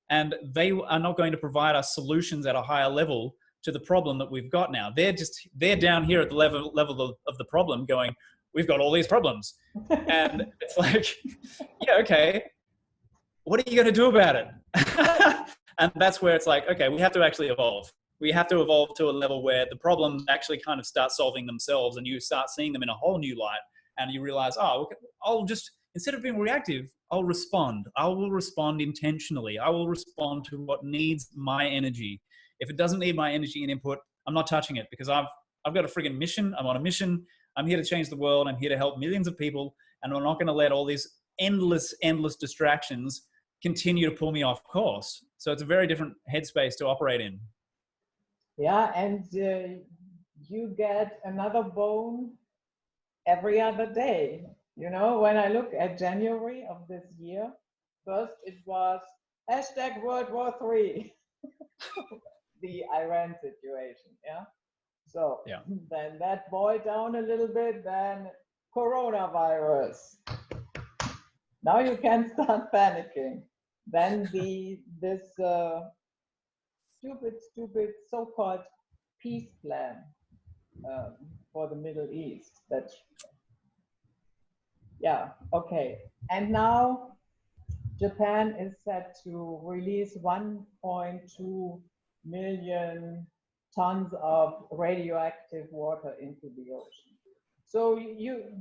and they are not going to provide us solutions at a higher level to the problem that we've got now. They're down here at the level of the problem, going, we've got all these problems, and it's like, yeah, okay, what are you going to do about it? And that's where it's like, okay, we have to actually evolve. We have to evolve to a level where the problems actually kind of start solving themselves, and you start seeing them in a whole new light, and you realize, oh, I'll just, instead of being reactive, I'll respond. I will respond intentionally. I will respond to what needs my energy. If it doesn't need my energy and input, I'm not touching it, because I've got a friggin' mission. I'm on a mission. I'm here to change the world. I'm here to help millions of people, and I'm not going to let all these endless distractions continue to pull me off course. So it's a very different headspace to operate in. Yeah, and you get another bone every other day. You know, when I look at January of this year, first it was #World War III, the Iran situation, yeah? So yeah. Then that boiled down a little bit, then coronavirus. Now you can start panicking. Then this stupid— peace plan for the Middle East that Yeah, okay. And now Japan is set to release 1.2 million tons of radioactive water into the ocean. So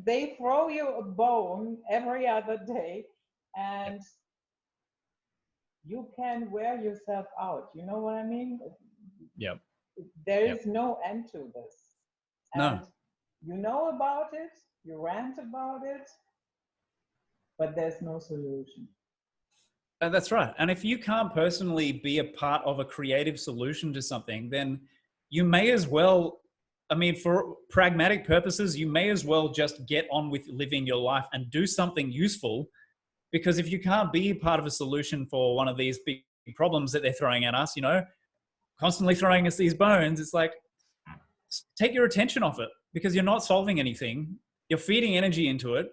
they throw you a bone every other day, Yep. and you can wear yourself out. You know what I mean? Yep. There Yep. is no end to this. No. And you know about it, you rant about it, but there's no solution. That's right. And if you can't personally be a part of a creative solution to something, then you may as well, I mean, for pragmatic purposes, you may as well just get on with living your life and do something useful. Because if you can't be part of a solution for one of these big problems that they're throwing at us, constantly throwing us these bones, it's like, take your attention off it because you're not solving anything. You're feeding energy into it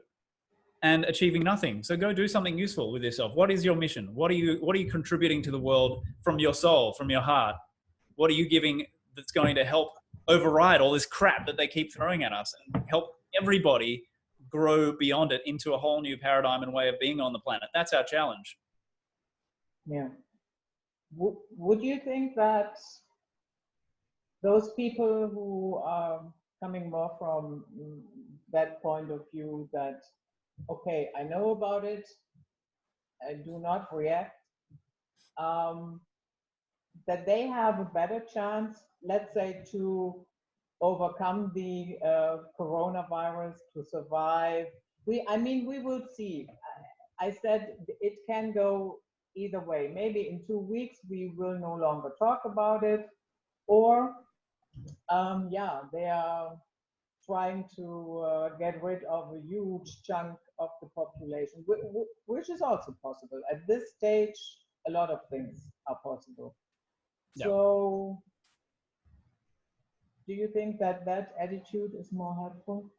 and achieving nothing. So go do something useful with yourself. What is your mission? What are you contributing to the world from your soul, from your heart? What are you giving that's going to help override all this crap that they keep throwing at us and help everybody grow beyond it into a whole new paradigm and way of being on the planet? That's our challenge. Yeah. Would you think that those people who are coming more from that point of view that, okay, I know about it, I do not react, um, that they have a better chance, let's say, to overcome the coronavirus, to survive? We will see. I said it can go either way. Maybe in 2 weeks we will no longer talk about it, or yeah, they are trying to get rid of a huge chunk of the population, which is also possible. At this stage, a lot of things are possible. Yeah. So, do you think that that attitude is more helpful?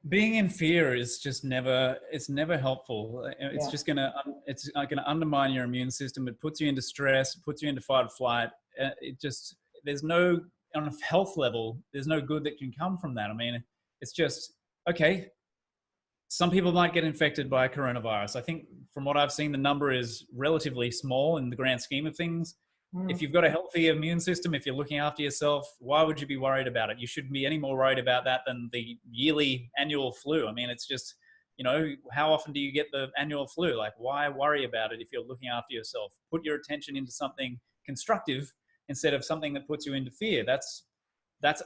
Being in fear is just it's never helpful. It's Yeah. just gonna undermine your immune system. It puts you into stress, it puts you into fight or flight. It just, there's no, on a health level, there's no good that can come from that. I mean, it's just, okay, some people might get infected by coronavirus. I think from what I've seen, the number is relatively small in the grand scheme of things. If you've got a healthy immune system, if you're looking after yourself, why would you be worried about it? You shouldn't be any more worried about that than the yearly annual flu. I mean, it's just, how often do you get the annual flu? Like, why worry about it if you're looking after yourself? Put your attention into something constructive instead of something that puts you into fear. That's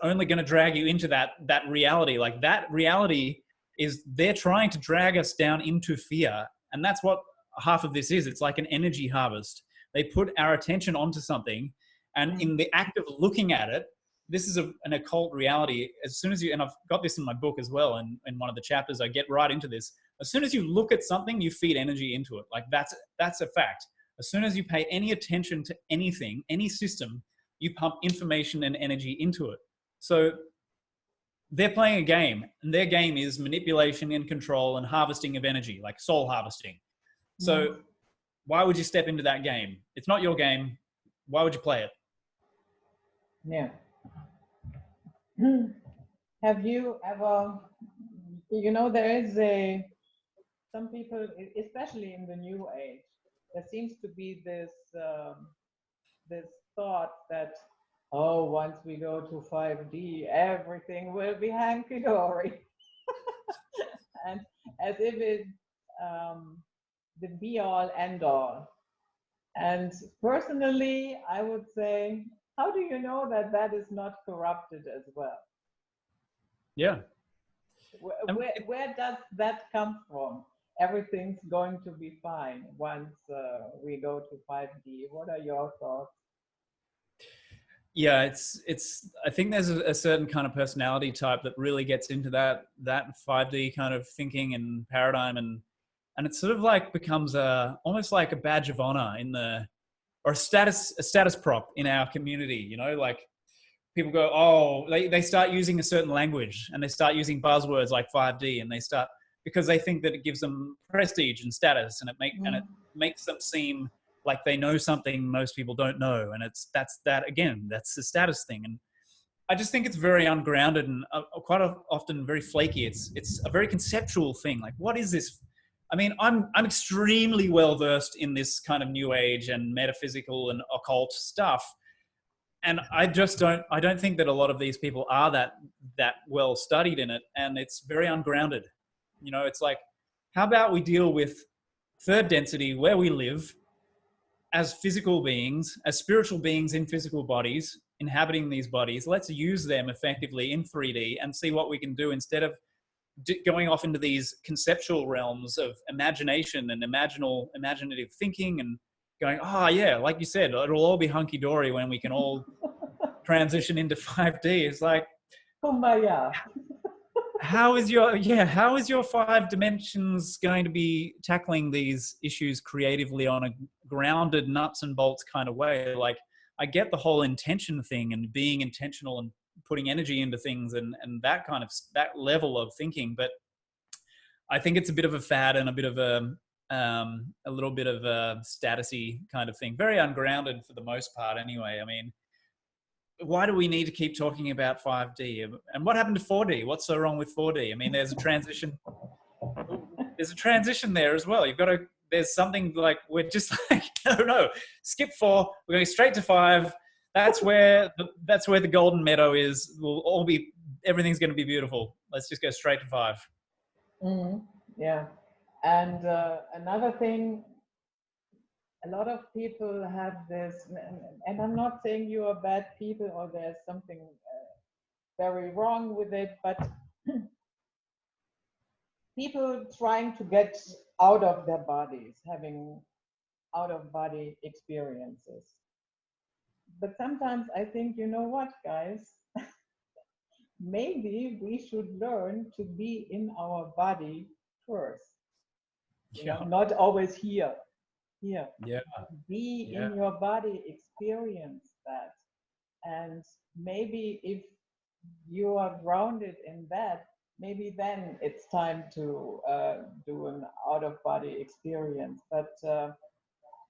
only going to drag you into that reality. Like, that reality is, they're trying to drag us down into fear. And that's what half of this is. It's like an energy harvest. They put our attention onto something, and in the act of looking at it, this is an occult reality. As soon as you, and I've got this in my book as well, and in one of the chapters, I get right into this. As soon as you look at something, you feed energy into it. Like, that's a fact. As soon as you pay any attention to anything, any system, you pump information and energy into it. So they're playing a game, and their game is manipulation and control and harvesting of energy, like soul harvesting. So why would you step into that game? It's not your game. Why would you play it? Yeah. Have you ever, there is some people, especially in the new age, there seems to be this thought that, oh, once we go to 5D, everything will be hanky-dory. And as if it's the be-all, end-all. And personally, I would say, how do you know that that is not corrupted as well? Yeah. Where does that come from? Everything's going to be fine once we go to 5D. What are your thoughts? Yeah, I think there's a certain kind of personality type that really gets into that 5D kind of thinking and paradigm, and it sort of like becomes almost like a badge of honor or a status prop in our community. Like, people go, oh, they start using a certain language, and they start using buzzwords like 5D, and because they think that it gives them prestige and status, and it makes them seem like they know something most people don't know. And that's the status thing. I just think it's very ungrounded and quite often very flaky. It's a very conceptual thing. Like, what is this? I mean, I'm extremely well versed in this kind of new age and metaphysical and occult stuff, and I don't think that a lot of these people are that well studied in it, and it's very ungrounded. You know, it's like, how about we deal with third density where we live as physical beings, as spiritual beings in physical bodies, inhabiting these bodies. Let's use them effectively in 3D and see what we can do instead of going off into these conceptual realms of imagination and imaginative thinking and going, oh yeah, like you said, it'll all be hunky-dory when we can all transition into 5D. It's like, Kumbaya. how is your 5 dimensions going to be tackling these issues creatively on a grounded nuts and bolts kind of way? Like, I get the whole intention thing and being intentional and putting energy into things and that kind of, that level of thinking, but I think it's a bit of a fad and a bit of a little bit of a statusy kind of thing, very ungrounded for the most part anyway. I mean, why do we need to keep talking about 5D? And what happened to 4D? What's so wrong with 4D? I mean, there's a transition. There's a transition there as well. There's something like, we're just like, no, skip 4. We're going straight to 5. That's where the golden meadow is. Everything's going to be beautiful. Let's just go straight to 5. Mm-hmm. Yeah. And another thing, a lot of people have this, and I'm not saying you are bad people or there's something very wrong with it, but people trying to get out of their bodies, having out of body experiences. But sometimes I think, you know what, guys? Maybe we should learn to be in our body first. You know, not always here. Yeah. Be in your body, experience that. And maybe if you are grounded in that, maybe then it's time to do an out-of-body experience. But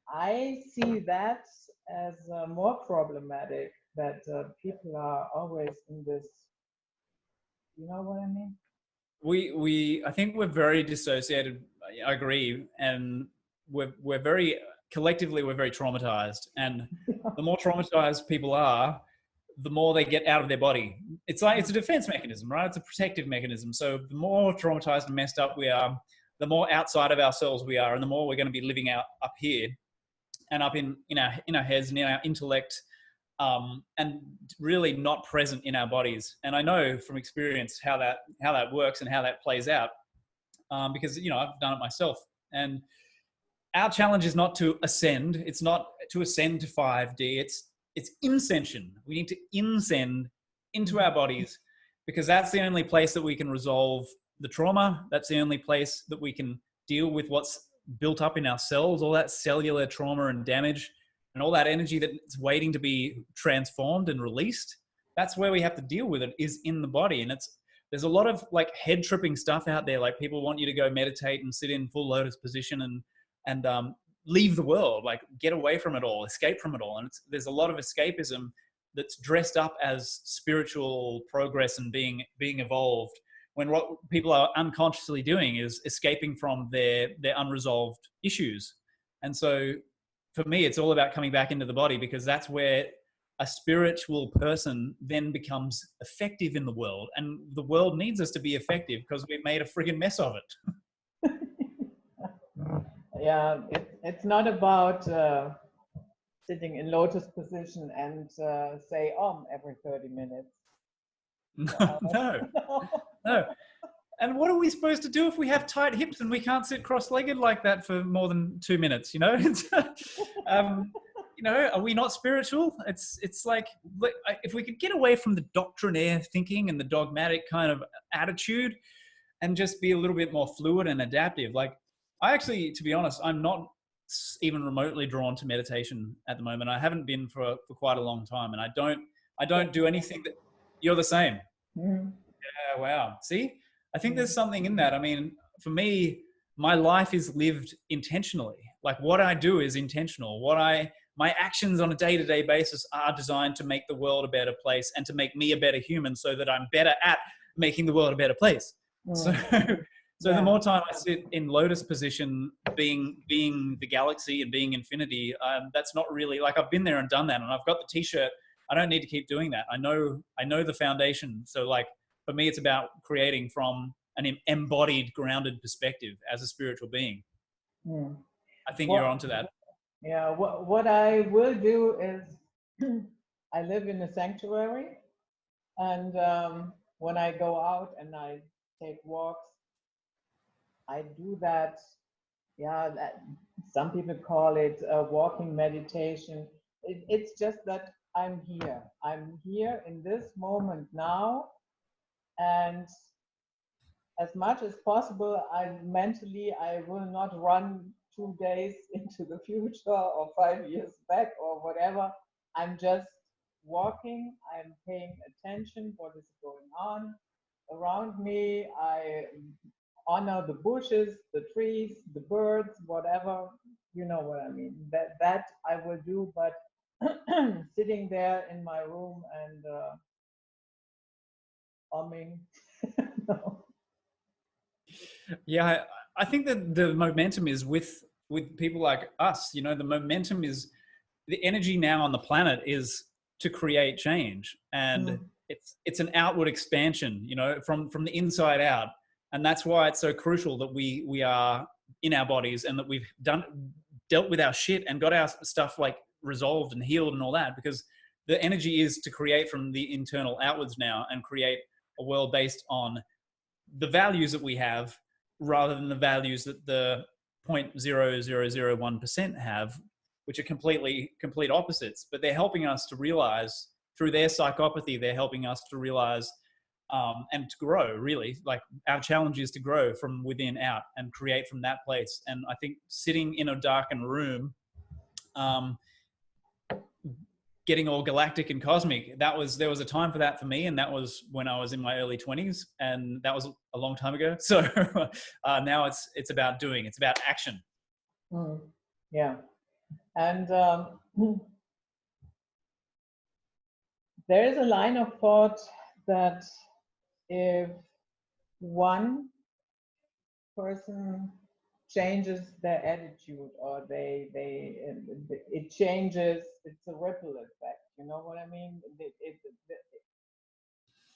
I see that as more problematic, that people are always in this, you know what I mean? I think we're very dissociated. I agree. And we're very, collectively, we're very traumatized. And the more traumatized people are, the more they get out of their body. It's like, it's a defense mechanism, right? It's a protective mechanism. So the more traumatized and messed up we are, the more outside of ourselves we are, and the more we're going to be living out up here and up in our heads and in our intellect, and really not present in our bodies. And I know from experience how that works and how that plays out, because I've done it myself. And our challenge is not to ascend. It's not to ascend to 5D. It's inscension. We need to inscend into our bodies, because that's the only place that we can resolve the trauma. That's the only place that we can deal with what's built up in our cells, all that cellular trauma and damage and all that energy that's waiting to be transformed and released. That's where we have to deal with it, is in the body. And there's a lot of like head tripping stuff out there. Like, people want you to go meditate and sit in full lotus position and leave the world, like get away from it all, escape from it all. And there's a lot of escapism that's dressed up as spiritual progress and being evolved, when what people are unconsciously doing is escaping from their unresolved issues. And so for me, it's all about coming back into the body, because that's where a spiritual person then becomes effective in the world. And the world needs us to be effective because we've made a friggin' mess of it. Yeah, it's not about sitting in lotus position and say every 30 minutes. No. And what are we supposed to do if we have tight hips and we can't sit cross-legged like that for more than 2 minutes? Are we not spiritual? It's like, if we could get away from the doctrinaire thinking and the dogmatic kind of attitude and just be a little bit more fluid and adaptive. Like, I actually, to be honest, I'm not even remotely drawn to meditation at the moment. I haven't been for quite a long time, and I don't do anything that. You're the same. Mm-hmm. Yeah, wow. See, I think there's something in that. I mean, for me, my life is lived intentionally. Like, what I do is intentional. What I my actions on a day-to-day basis are designed to make the world a better place and to make me a better human so that I'm better at making the world a better place. So so the more time I sit in lotus position, being the galaxy and being infinity, that's not really, like, I've been there and done that, and I've got the t-shirt. I don't need to keep doing that. I know the foundation. So, like, for me, it's about creating from an embodied, grounded perspective as a spiritual being. I think you're onto that. Yeah, what I will do is I live in a sanctuary, and when I go out and I take walks, I do that. Yeah, some people call it walking meditation. It's just that I'm here. I'm here in this moment now, and as much as possible, I will not run 2 days into the future or 5 years back or whatever. I'm just walking. I'm paying attention what is going on around me. I honor the bushes, the trees, the birds, whatever. You know what I mean. That I will do, but sitting there in my room and humming, no. Yeah, I think that the momentum is with people like us. You know, the momentum is, the energy now on the planet is to create change, and it's an outward expansion, you know, from the inside out. And that's why it's so crucial that we are in our bodies, and that we've dealt with our shit and got our stuff, like, resolved and healed and all that, because the energy is to create from the internal outwards now, and create a world based on the values that we have, rather than the values that the 0.0001% have, which are complete opposites. But they're helping us to realize, through their psychopathy, they're helping us to realize and to grow, really. Like, our challenge is to grow from within out and create from that place. And I think sitting in a darkened room, getting all galactic and cosmic, there was a time for that for me, and that was when I was in my early 20s, and that was a long time ago. So now it's about doing, it's about action. Yeah, and there is a line of thought that if one person changes their attitude, or it changes, it's a ripple effect. You know what I mean?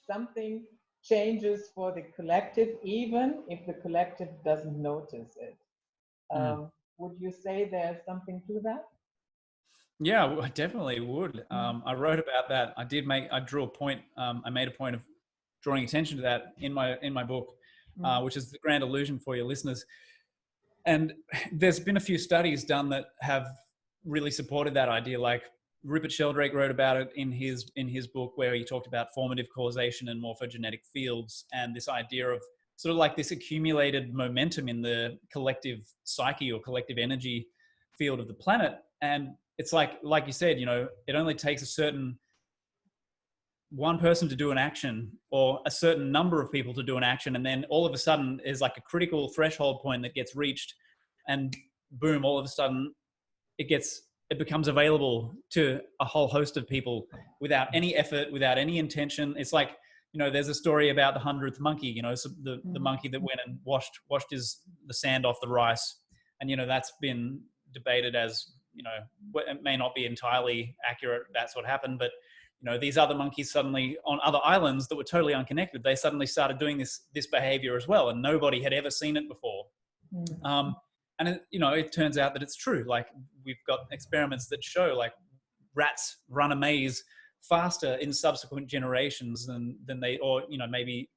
Something changes for the collective, even if the collective doesn't notice it. Would you say there's something to that? Yeah, I definitely would. I wrote about that. I drew a point. I made a point of drawing attention to that in my book, which is The Grand Illusion, for your listeners. And there's been a few studies done that have really supported that idea. Like, Rupert Sheldrake wrote about it in his book, where he talked about formative causation and morphogenetic fields, and this idea of sort of like this accumulated momentum in the collective psyche or collective energy field of the planet. And it's like you said, you know, it only takes a certain one person to do an action, or a certain number of people to do an action, and then all of a sudden is like a critical threshold point that gets reached, and boom, all of a sudden it becomes available to a whole host of people without any effort, without any intention. It's like, you know, there's a story about the 100th monkey, you know, so the monkey that went and washed the sand off the rice. And, you know, that's been debated as, you know, it may not be entirely accurate, that's what happened, but, you know, these other monkeys suddenly on other islands that were totally unconnected, they suddenly started doing this behavior as well, and nobody had ever seen it before. And it, you know, it turns out that it's true. Like, we've got experiments that show, like, rats run a maze faster in subsequent generations than they, or, you know, maybe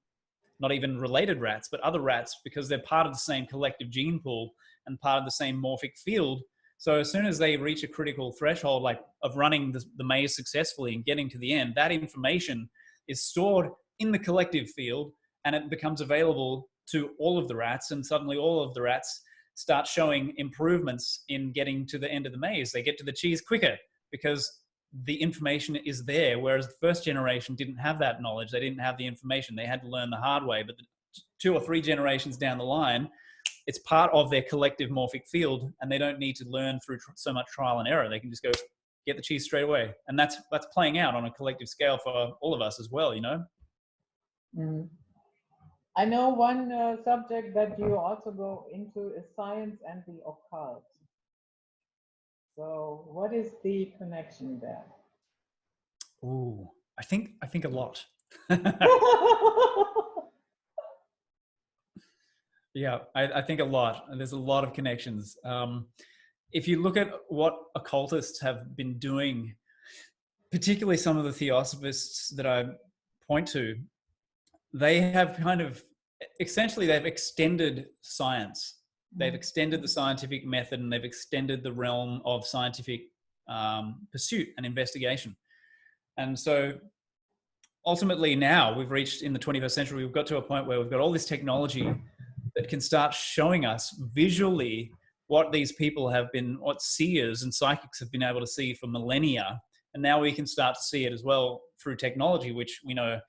not even related rats, but other rats, because they're part of the same collective gene pool and part of the same morphic field. So as soon as they reach a critical threshold, like, of running the maze successfully and getting to the end, that information is stored in the collective field, and it becomes available to all of the rats, and suddenly all of the rats start showing improvements in getting to the end of the maze. They get to the cheese quicker because the information is there, whereas the first generation didn't have that knowledge. They didn't have the information. They had to learn the hard way. But the 2 or 3 generations down the line, it's part of their collective morphic field, and they don't need to learn through so much trial and error. They can just go get the cheese straight away. And that's playing out on a collective scale for all of us as well, you know? Mm. I know one subject that you also go into is science and the occult. So what is the connection there? Ooh, I think a lot. Yeah, I think a lot. And there's a lot of connections. If you look at what occultists have been doing, particularly some of the theosophists that I point to, they have kind of essentially they've extended science. They've extended the scientific method, and they've extended the realm of scientific pursuit and investigation. And so ultimately now we've reached, in the 21st century, we've got to a point where we've got all this technology that can start showing us visually what these people have been, what seers and psychics have been able to see for millennia. And now we can start to see it as well through technology, which we know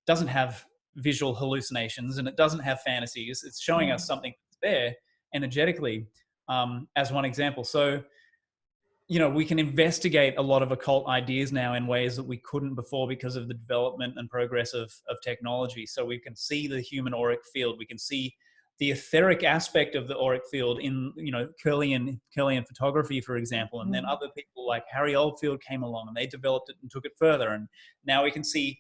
doesn't have visual hallucinations and it doesn't have fantasies. It's showing us something that's there energetically, as one example. So, you know, we can investigate a lot of occult ideas now in ways that we couldn't before because of the development and progress of technology. So we can see the human auric field. We can see the etheric aspect of the auric field in, you know, Curlian photography, for example. And then other people like Harry Oldfield came along and they developed it and took it further. And now we can see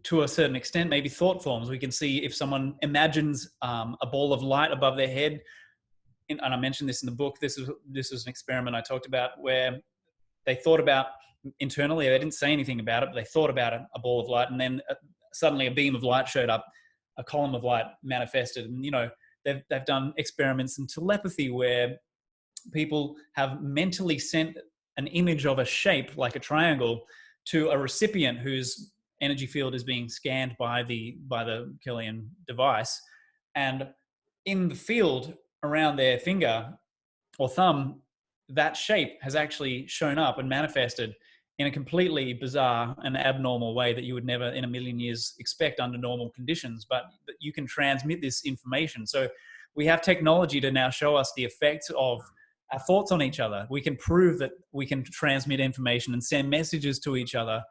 to a certain extent, maybe thought forms. We can see if someone imagines a ball of light above their head, and I mentioned this in the book. This is an experiment I talked about where they thought about internally. They didn't say anything about it, but they thought about a ball of light, and then suddenly a beam of light showed up, a column of light manifested. And you know, they've done experiments in telepathy where people have mentally sent an image of a shape like a triangle to a recipient whose energy field is being scanned by the Kirlian device, and in the field around their finger or thumb, that shape has actually shown up and manifested in a completely bizarre and abnormal way that you would never in a million years expect under normal conditions, but you can transmit this information. So we have technology to now show us the effects of our thoughts on each other. We can prove that we can transmit information and send messages to each other.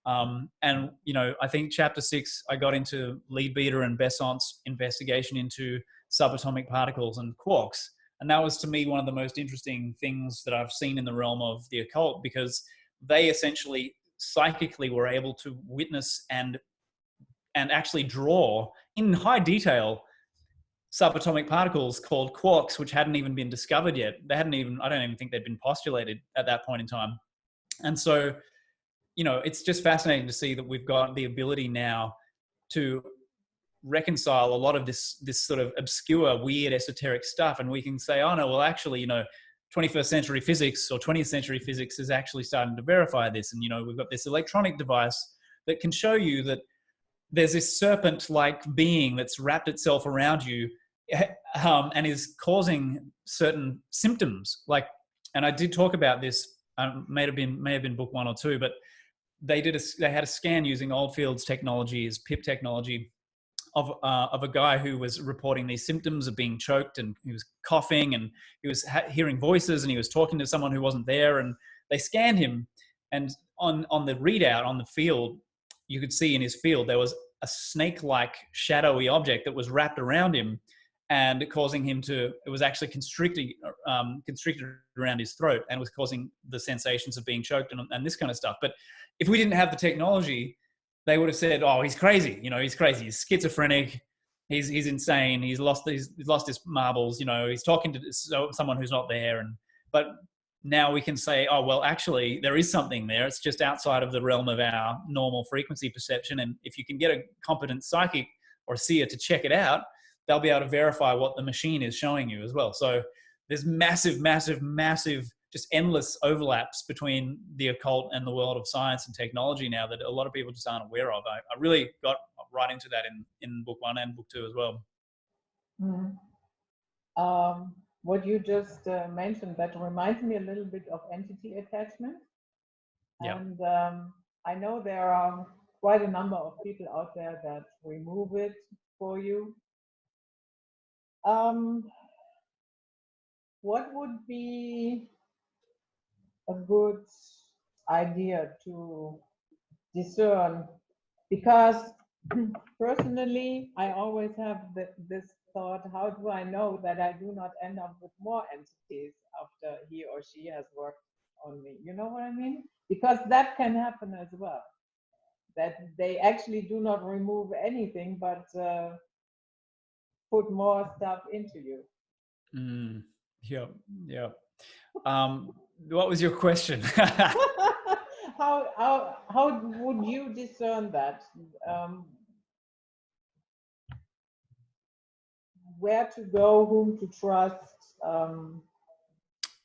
And, you know, I think chapter 6, I got into Leadbeater and Besant's investigation into subatomic particles and quarks. And that was, to me, one of the most interesting things that I've seen in the realm of the occult, because they essentially psychically were able to witness and actually draw in high detail subatomic particles called quarks, which hadn't even been discovered yet. I don't even think they'd been postulated at that point in time. And so, you know, it's just fascinating to see that we've got the ability now to reconcile a lot of this sort of obscure, weird, esoteric stuff. And we can say, oh no, well, actually, you know, 21st century physics or 20th century physics is actually starting to verify this. And, you know, we've got this electronic device that can show you that there's this serpent-like being that's wrapped itself around you and is causing certain symptoms. Like, and I did talk about this, may have been book 1 or 2, but they had a scan using Oldfield's technology, PIP technology, of a guy who was reporting these symptoms of being choked, and he was coughing, and he was hearing voices, and he was talking to someone who wasn't there. And they scanned him, and on the readout on the field, you could see in his field there was a snake-like shadowy object that was wrapped around him and causing him to, it was actually constricted around his throat and was causing the sensations of being choked and this kind of stuff. But if we didn't have the technology, they would have said, oh, he's crazy. You know, he's crazy. He's schizophrenic. He's insane. He's lost his marbles. You know, he's talking to someone who's not there. But now we can say, oh, well, actually, there is something there. It's just outside of the realm of our normal frequency perception. And if you can get a competent psychic or seer to check it out, they'll be able to verify what the machine is showing you as well. So there's massive, just endless overlaps between the occult and the world of science and technology now that a lot of people just aren't aware of. I really got right into that in book 1 and book 2 as well. What you just mentioned, that reminds me a little bit of entity attachment. Yeah. And I know there are quite a number of people out there that remove it for you. What would be a good idea to discern, because personally, I always have this thought: how do I know that I do not end up with more entities after he or she has worked on me? You know what I mean? Because that can happen as well. That they actually do not remove anything, but put more stuff into you. Mm, yeah, yeah. What was your question? How would you discern that? Um, where to go, whom to trust? Um,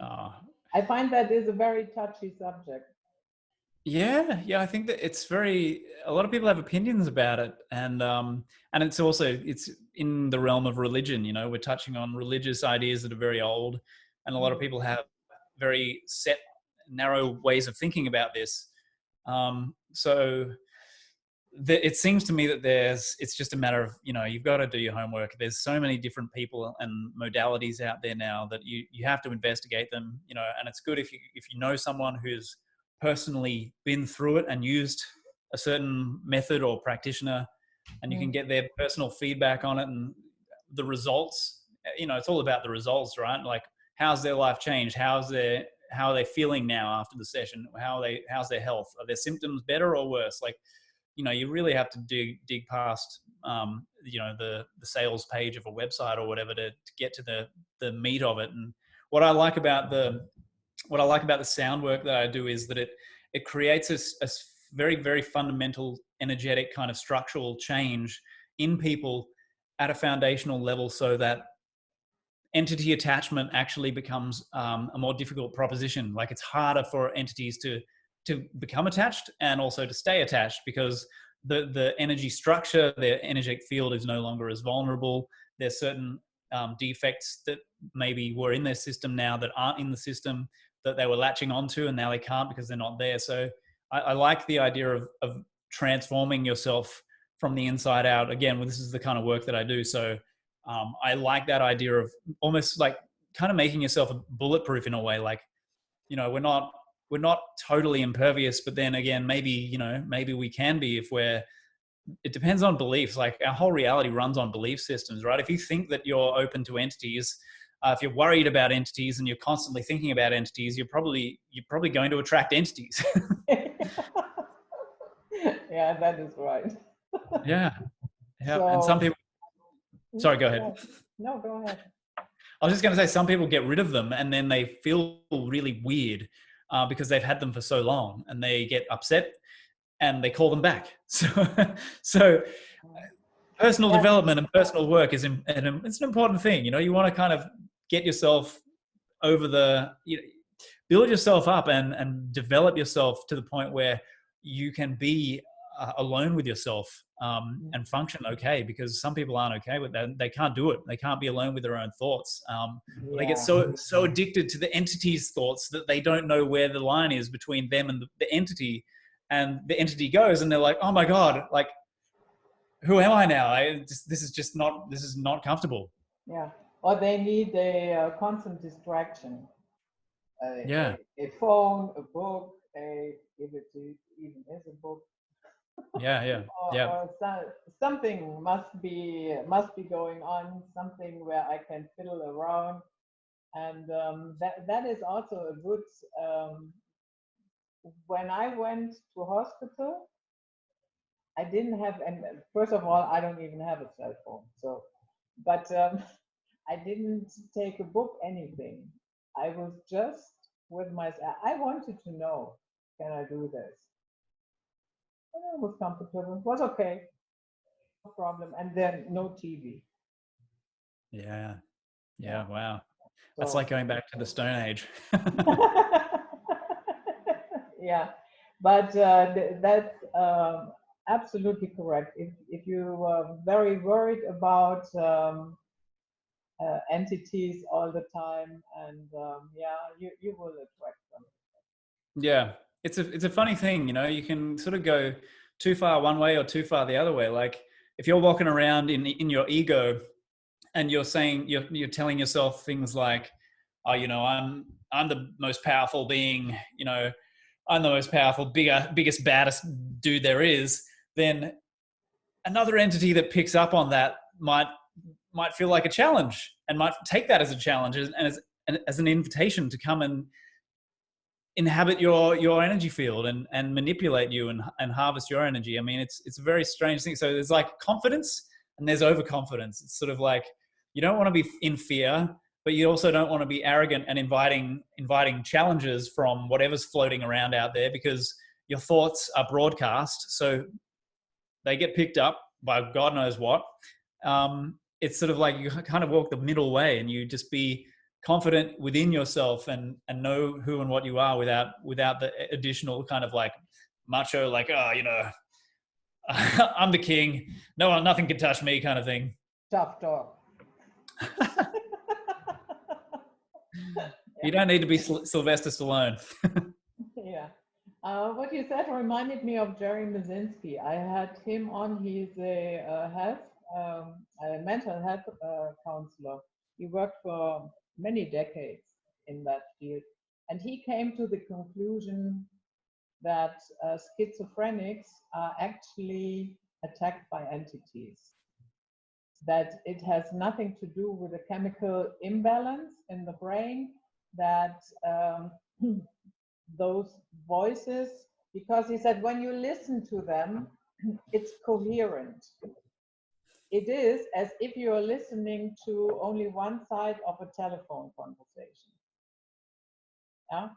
uh, I find that is a very touchy subject. yeah, yeah. I think that it's very. A lot of people have opinions about it, and it's also it's in the realm of religion. You know, we're touching on religious ideas that are very old, and a lot of Mm, people have very set, narrow ways of thinking about this. So it seems to me that it's just a matter of, you know, you've got to do your homework. There's so many different people and modalities out there now that you have to investigate them, you know. And it's good if you know someone who's personally been through it and used a certain method or practitioner, and you can mm, get their personal feedback on it and the results. You know, it's all about the results, right? Like, how's their life changed? How are they feeling now after the session? How's their health? Are their symptoms better or worse? Like, you know, you really have to dig past, you know, the sales page of a website or whatever to get to the meat of it. And what I like about the sound work that I do is that it creates a very, very fundamental, energetic kind of structural change in people at a foundational level, so that entity attachment actually becomes a more difficult proposition. Like, it's harder for entities to become attached and also to stay attached, because the energy structure, their energetic field, is no longer as vulnerable. There's certain defects that maybe were in their system now that aren't in the system, that they were latching onto, and now they can't because they're not there. So I like the idea of transforming yourself from the inside out. Again, well, this is the kind of work that I do. So I like that idea of almost like kind of making yourself bulletproof in a way. Like, you know, we're not totally impervious, but then again, maybe, you know, maybe we can be if we're. It depends on beliefs. Like, our whole reality runs on belief systems, right? If you think that you're open to entities, if you're worried about entities and you're constantly thinking about entities, you're probably going to attract entities. yeah, that is right. Yeah, yeah. And some So, people. Sorry, go ahead. no, go ahead. I was just going to say, some people get rid of them and then they feel really weird because they've had them for so long, and they get upset and they call them back. So personal Yeah, development and personal work it's an important thing. You know, you want to kind of get yourself over build yourself up and develop yourself to the point where you can be alone with yourself and function okay, because some people aren't okay with that. They can't do it. They can't be alone with their own thoughts. They get yeah, so addicted to the entity's thoughts that they don't know where the line is between them and the entity. And the entity goes and they're like, oh my God, like, who am I now? This is not comfortable. yeah. Or they need a constant distraction, Yeah, a phone, a book, if it even is a book, yeah, yeah, yeah, or something must be going on, something where I can fiddle around, and that is also a good. When I went to hospital, I didn't have, and first of all, I don't even have a cell phone, so, but I didn't take a book, anything. I was just with myself. I wanted to know, can I do this? And I was comfortable. It was okay, no problem. And then no TV. yeah, Yeah. yeah. Wow, that's So like going back to the Stone Age. yeah, but that's absolutely correct. If you are very worried about entities all the time, and yeah, you will attract them. Yeah, it's a funny thing, you know. You can sort of go too far one way or too far the other way. Like, if you're walking around in your ego and you're saying you're telling yourself things like, oh, you know, I'm the most powerful being, you know, I'm the most powerful, biggest, baddest dude there is, then another entity that picks up on that might feel like a challenge and might take that as a challenge and as an invitation to come and inhabit your energy field and manipulate you and harvest your energy. I mean, it's a very strange thing. So there's like confidence and there's overconfidence. It's sort of like you don't want to be in fear, but you also don't want to be arrogant and inviting challenges from whatever's floating around out there, because your thoughts are broadcast, so they get picked up by God knows what. It's sort of like you kind of walk the middle way, and you just be confident within yourself and know who and what you are without the additional kind of like macho, like, oh, you know, I'm the king, nothing can touch me kind of thing. Tough talk. You don't need to be Sylvester Stallone. Yeah. What you said reminded me of Jerry Mazinski. I had him on. He's a mental health counselor. He worked for many decades in that field. And he came to the conclusion that schizophrenics are actually attacked by entities. That it has nothing to do with a chemical imbalance in the brain, that those voices, because he said when you listen to them, it's coherent. It is as if you're listening to only one side of a telephone conversation. Yeah?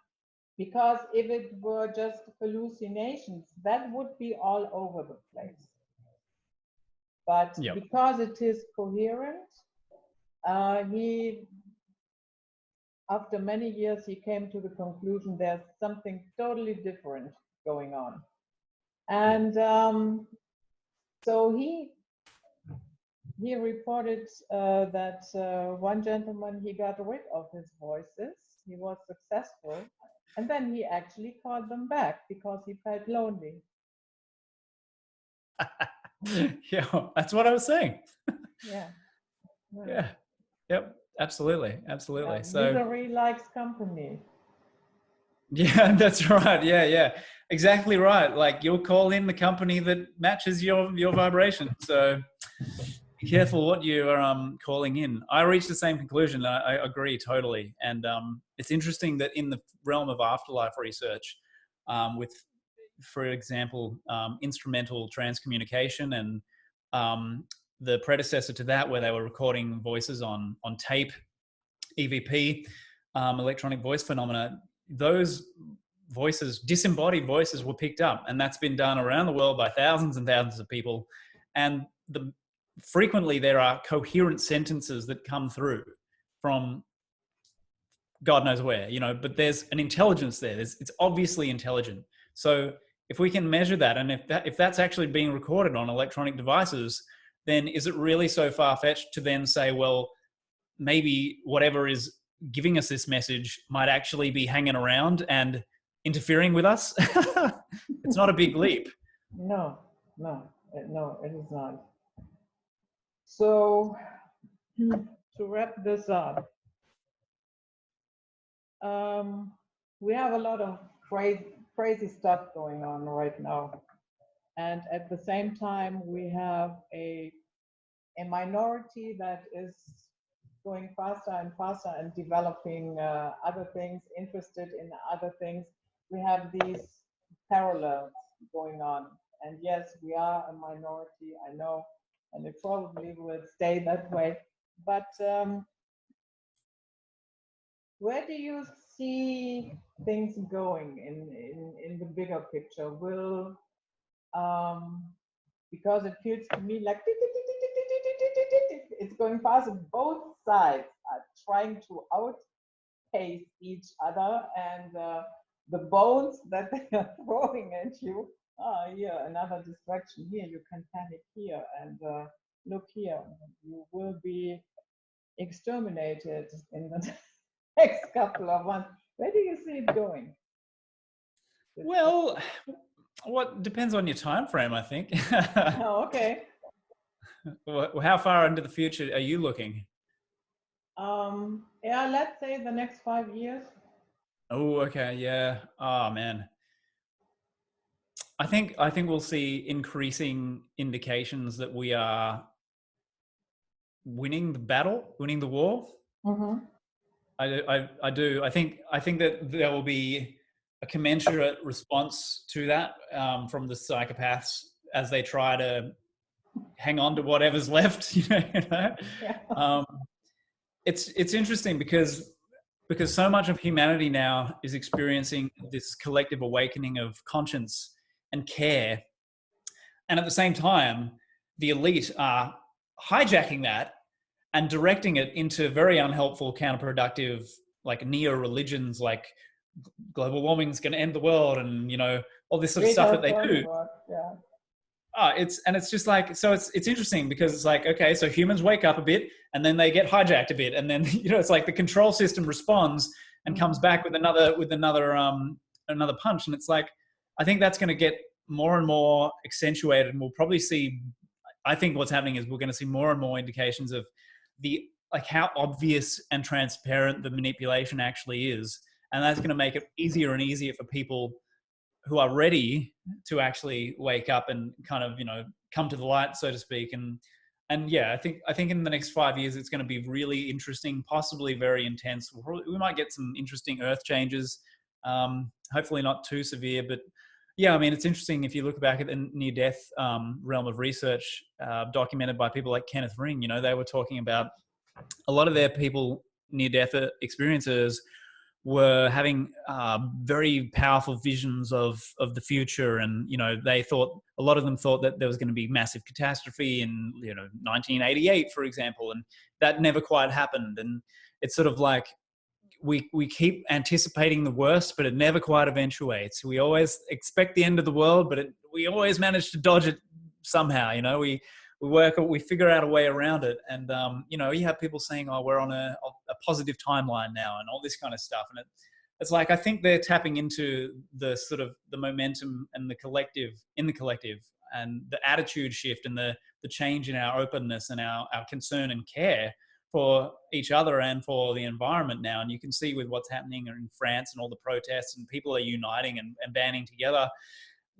Because if it were just hallucinations, that would be all over the place. But Yep. because it is coherent, after many years, he came to the conclusion there's something totally different going on. And so he reported that one gentleman, he got rid of his voices. He was successful. And then he actually called them back because he felt lonely. Yeah, that's what I was saying. Yeah. Yeah. Yep. Absolutely. Yeah, So misery likes company. yeah, that's right. Yeah. Exactly right. Like you'll call in the company that matches your vibration. So be careful what you are calling in. I reached the same conclusion. I agree totally. And it's interesting that in the realm of afterlife research, with, for example, instrumental transcommunication and the predecessor to that, where they were recording voices on tape, EVP, electronic voice phenomena, those voices, disembodied voices, were picked up, and that's been done around the world by thousands and thousands of people. And frequently there are coherent sentences that come through from God knows where, you know, but there's an intelligence there. It's obviously intelligent. So if we can measure that, and if that's actually being recorded on electronic devices, then is it really so far-fetched to then say, well, maybe whatever is giving us this message might actually be hanging around and interfering with us? It's not a big leap. No, it is not. So to wrap this up, we have a lot of crazy stuff going on right now. And at the same time, we have a minority that is going faster and faster and developing other things, interested in other things. We have these parallels going on. And yes, we are a minority, I know, and it probably will stay that way. But where do you see things going in the bigger picture? Will because it feels to me like it's going fast, and both sides are trying to outpace each other, and the bones that they are throwing at you, here, another distraction here, you can panic here, and look here, you will be exterminated in the next couple of months. Where do you see it going? Well, what depends on your time frame, I think. Oh, okay. How far into the future are you looking? Yeah, let's say the next 5 years. Oh, okay, yeah. Oh man, I think we'll see increasing indications that we are winning the battle, winning the war. Mm-hmm. I do. I think that there will be a commensurate response to that from the psychopaths as they try to hang on to whatever's left. Yeah. Um, it's interesting because so much of humanity now is experiencing this collective awakening of conscience and care, and at the same time, the elite are hijacking that and directing it into very unhelpful, counterproductive, like neo religions, like global warming is going to end the world, and all this sort of stuff that Greta they do. Thunberg, yeah. It's just like, so it's interesting because it's like, okay, so humans wake up a bit and then they get hijacked a bit, and then it's like the control system responds and comes Mm. back with another punch, and it's like, I think that's going to get more and more accentuated, and we'll probably see. I think what's happening is we're going to see more and more indications of the like how obvious and transparent the manipulation actually is, and that's going to make it easier and easier for people who are ready to actually wake up and kind of come to the light, so to speak. And yeah, I think in the next 5 years it's going to be really interesting, possibly very intense. We might get some interesting earth changes, hopefully not too severe, but yeah, I mean, it's interesting if you look back at the near death realm of research documented by people like Kenneth Ring. They were talking about a lot of their people near death experiences were having very powerful visions of the future, and they thought, a lot of them thought that there was going to be massive catastrophe in 1988, for example, and that never quite happened. And it's sort of like we keep anticipating the worst, but it never quite eventuates. We always expect the end of the world, but we always manage to dodge it somehow. We figure out a way around it, and you have people saying, "Oh, we're on a positive timeline now," and all this kind of stuff. And it's like, I think they're tapping into the sort of the momentum and the collective and the attitude shift and the change in our openness and our concern and care for each other and for the environment now. And you can see with what's happening in France and all the protests, and people are uniting and banding together,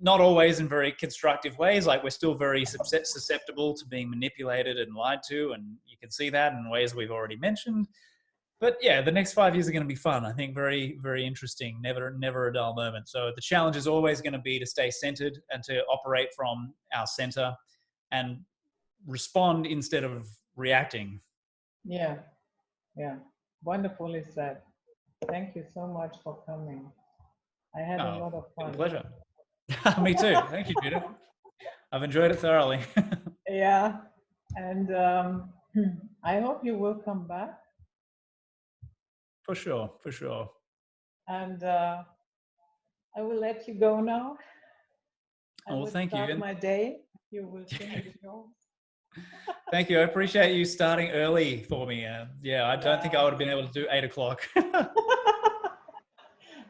not always in very constructive ways. Like, we're still very susceptible to being manipulated and lied to, and you can see that in ways we've already mentioned. But yeah, the next 5 years are going to be fun. I think very, very interesting. Never a dull moment. So the challenge is always going to be to stay centered and to operate from our center and respond instead of reacting. Yeah, yeah. Wonderfully said. Thank you so much for coming. I had a Oh, lot of been a fun. pleasure. Me too. Thank you, Judith. I've enjoyed it thoroughly. Yeah, and I hope you will come back. For sure, for sure. And I will let you go now. I Well, will thank you. start And my day. You will finish yours. thank you. I appreciate you starting early for me. Yeah, I don't think I Yeah. would have been able to do 8 o'clock.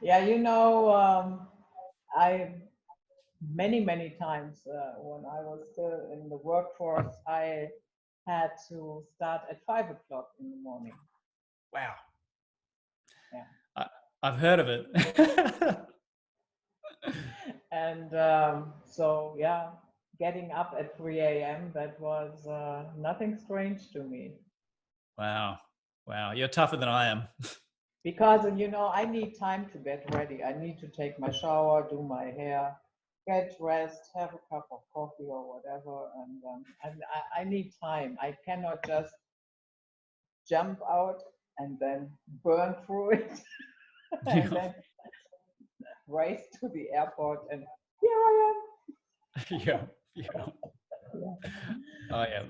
Yeah, I many times when I was still in the workforce, I had to start at 5 o'clock in the morning. Wow. Yeah. I've heard of it. And so, yeah, getting up at 3 a.m., that was nothing strange to me. Wow. Wow. You're tougher than I am. Because, I need time to get ready. I need to take my shower, do my hair, get dressed, have a cup of coffee or whatever. And I need time. I cannot just jump out and then burn through it and Yeah. then race to the airport and here I Yeah. Yeah. am. Yeah. Oh, yeah.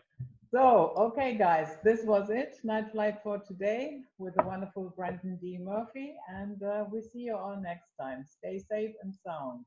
So, okay, guys, this was it. Night Flight for today with the wonderful Brandon D. Murphy. And we see you all next time. Stay safe and sound.